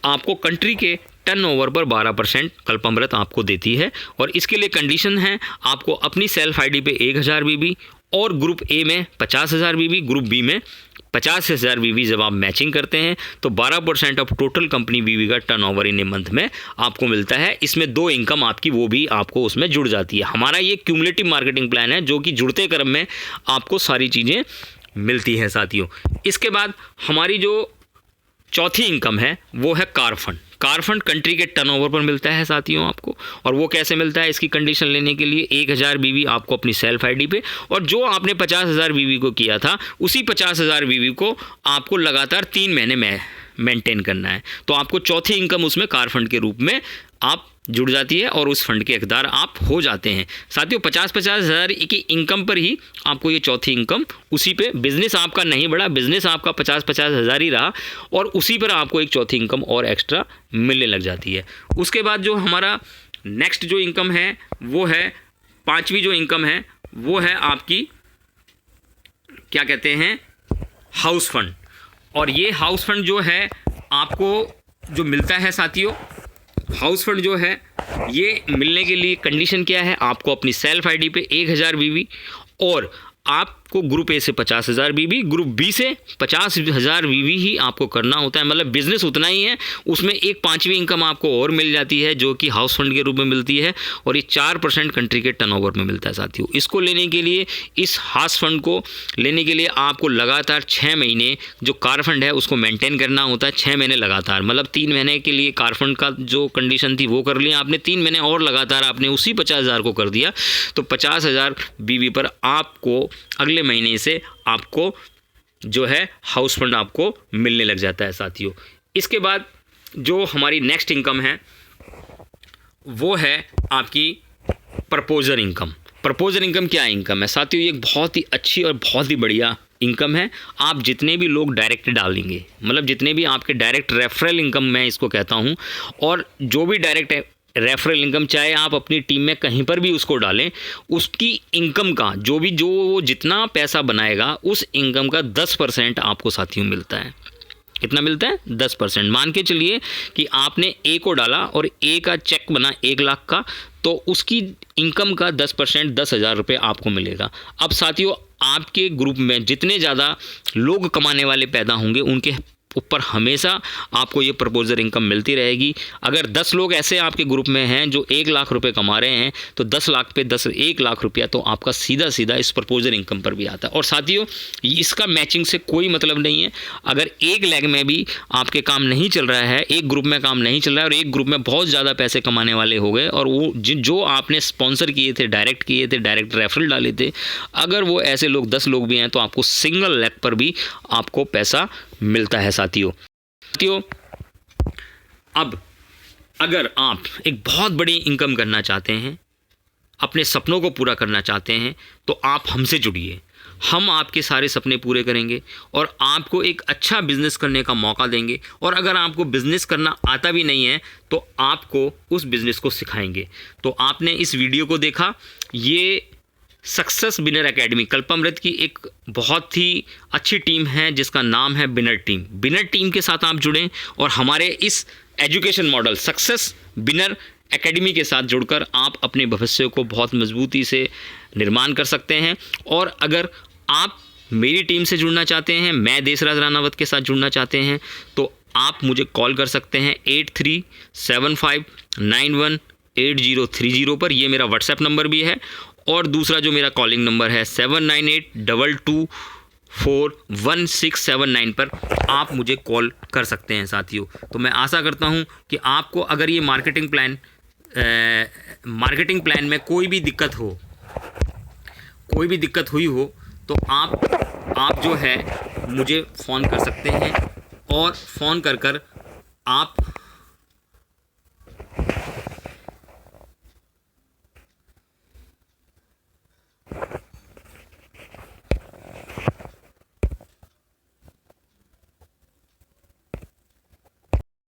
आपको कंट्री के टर्नओवर पर 12% कल्पामृत आपको देती है, और इसके लिए कंडीशन है आपको अपनी सेल्फ आईडी पे 1000 बीबी, और ग्रुप ए में 50,000 बीबी, ग्रुप बी में 50,000 बीबी जब आप मैचिंग करते हैं तो 12% ऑफ टोटल कंपनी बीबी का टर्नओवर इन ए मंथ में आपको मिलता है। इसमें 2 इनकम आपकी वो भी आपको उसमें जुड़ जाती है। हमारा ये क्यूमुलेटिव मार्केटिंग प्लान है, जो कि जुड़ते क्रम में आपको सारी चीज़ें मिलती हैं साथियों। इसके बाद हमारी जो चौथी इनकम है वो है car fund. Car fund country के टर्नओवर पर मिलता है साथियों आपको, और वो कैसे मिलता है, इसकी कंडीशन लेने के लिए 1000 बीबी आपको अपनी सेल्फ आईडी पे, और जो आपने 50,000 बीबी को किया था उसी 50,000 बीबी को आपको लगातार 3 महीने में मेंटेन करना है। तो आपको चौथी इनकम उसमें कार फंड के रूप में आप जुड़ जाती है, और उस फंड के हकदार आप हो जाते हैं साथियों। 50-50 हज़ार की इनकम पर ही आपको ये चौथी इनकम, उसी पे बिजनेस आपका नहीं बढ़ा, बिजनेस आपका 50-50 हज़ार ही रहा, और उसी पर आपको एक चौथी इनकम और एक्स्ट्रा मिलने लग जाती है। उसके बाद जो हमारा नेक्स्ट जो इनकम है वो है, 5वीं जो इनकम है वो है आपकी क्या कहते हैं, हाउस फंड। और ये हाउस फंड जो है आपको जो मिलता है साथियों, हाउस फंड जो है ये मिलने के लिए कंडीशन क्या है, आपको अपनी सेल्फ आईडी पे 1000 बीबी, और आपको ग्रुप ए से 50,000 बीबी, ग्रुप बी से 50,000 बीबी ही आपको करना होता है। मतलब बिजनेस उतना ही है, उसमें एक 5वीं इनकम आपको और मिल जाती है जो कि हाउस फंड के रूप में मिलती है, और ये 4% कंट्री के टर्नओवर में मिलता है साथियों। इसको लेने के लिए, इस हाउस फंड को लेने के लिए आपको लगातार 6 महीने जो कार फंड है उसको मेंटेन करना होता है, 6 महीने लगातार। मतलब 3 महीने के लिए कार फंड का जो कंडीशन थी वो कर लिया आपने, 3 महीने और लगातार आपने उसी 50,000 को कर दिया, तो 50,000 बीबी पर आपको अगले महीने से आपको जो है हाउस फंड आपको मिलने लग जाता है साथियों। इसके बाद जो हमारी नेक्स्ट इनकम है वो है आपकी प्रपोजर इनकम। प्रपोजर इनकम क्या इनकम है साथियों, ये एक बहुत ही अच्छी और बहुत ही बढ़िया इनकम है। आप जितने भी लोग डायरेक्ट डालेंगे, मतलब जितने भी आपके डायरेक्ट रेफरल इनकम मैं इसको कहता हूँ, और जो भी डायरेक्ट रेफरल इनकम चाहे आप अपनी टीम में कहीं पर भी उसको डालें, उसकी इनकम का जो वो जितना पैसा बनाएगा उस इनकम का 10% आपको साथियों मिलता है। कितना मिलता है? 10%। मान के चलिए कि आपने ए को डाला और ए का चेक बना 1 लाख का, तो उसकी इनकम का 10% 10,000 रुपये आपको मिलेगा। अब साथियों आपके ग्रुप में जितने ज़्यादा लोग कमाने वाले पैदा होंगे, उनके ऊपर हमेशा आपको ये प्रपोजर इनकम मिलती रहेगी। अगर 10 लोग ऐसे आपके ग्रुप में हैं जो 1 लाख रुपए कमा रहे हैं तो 10 लाख पे 1 लाख रुपया तो आपका सीधा सीधा इस प्रपोजर इनकम पर भी आता है। और साथियों, इसका मैचिंग से कोई मतलब नहीं है। अगर एक लेग में भी आपके काम नहीं चल रहा है, एक ग्रुप में काम नहीं चल रहा है और एक ग्रुप में बहुत ज़्यादा पैसे कमाने वाले हो गए और वो जो आपने स्पॉन्सर किए थे, डायरेक्ट रेफरल डाले थे, अगर वो ऐसे लोग 10 लोग भी हैं तो आपको सिंगल लेग पर भी आपको पैसा मिलता है साथियों। अब अगर आप एक बहुत बड़ी इनकम करना चाहते हैं, अपने सपनों को पूरा करना चाहते हैं, तो आप हमसे जुड़िए। हम आपके सारे सपने पूरे करेंगे और आपको एक अच्छा बिजनेस करने का मौका देंगे। और अगर आपको बिजनेस करना आता भी नहीं है तो आपको उस बिजनेस को सिखाएंगे। तो आपने इस वीडियो को देखा, ये सक्सेस बिनर एकेडमी कल्पामृत की एक बहुत ही अच्छी टीम है जिसका नाम है बिनर टीम। बिनर टीम के साथ आप जुड़ें और हमारे इस education model success winner academy के साथ जुड़कर आप अपने भविष्य को बहुत मजबूती से निर्माण कर सकते हैं। और अगर आप मेरी टीम से जुड़ना चाहते हैं, मैं देशराज रानावत के साथ जुड़ना चाहते हैं, तो आप मुझे कॉल कर सकते हैं 8375918030 पर। ये मेरा व्हाट्सएप नंबर भी है। और दूसरा जो मेरा कॉलिंग नंबर है 7982241679 पर आप मुझे कॉल कर सकते हैं साथियों। तो मैं आशा करता हूं कि आपको अगर ये मार्केटिंग प्लान में कोई भी दिक्कत हुई हो तो आप जो है मुझे फ़ोन कर सकते हैं और फ़ोन कर आप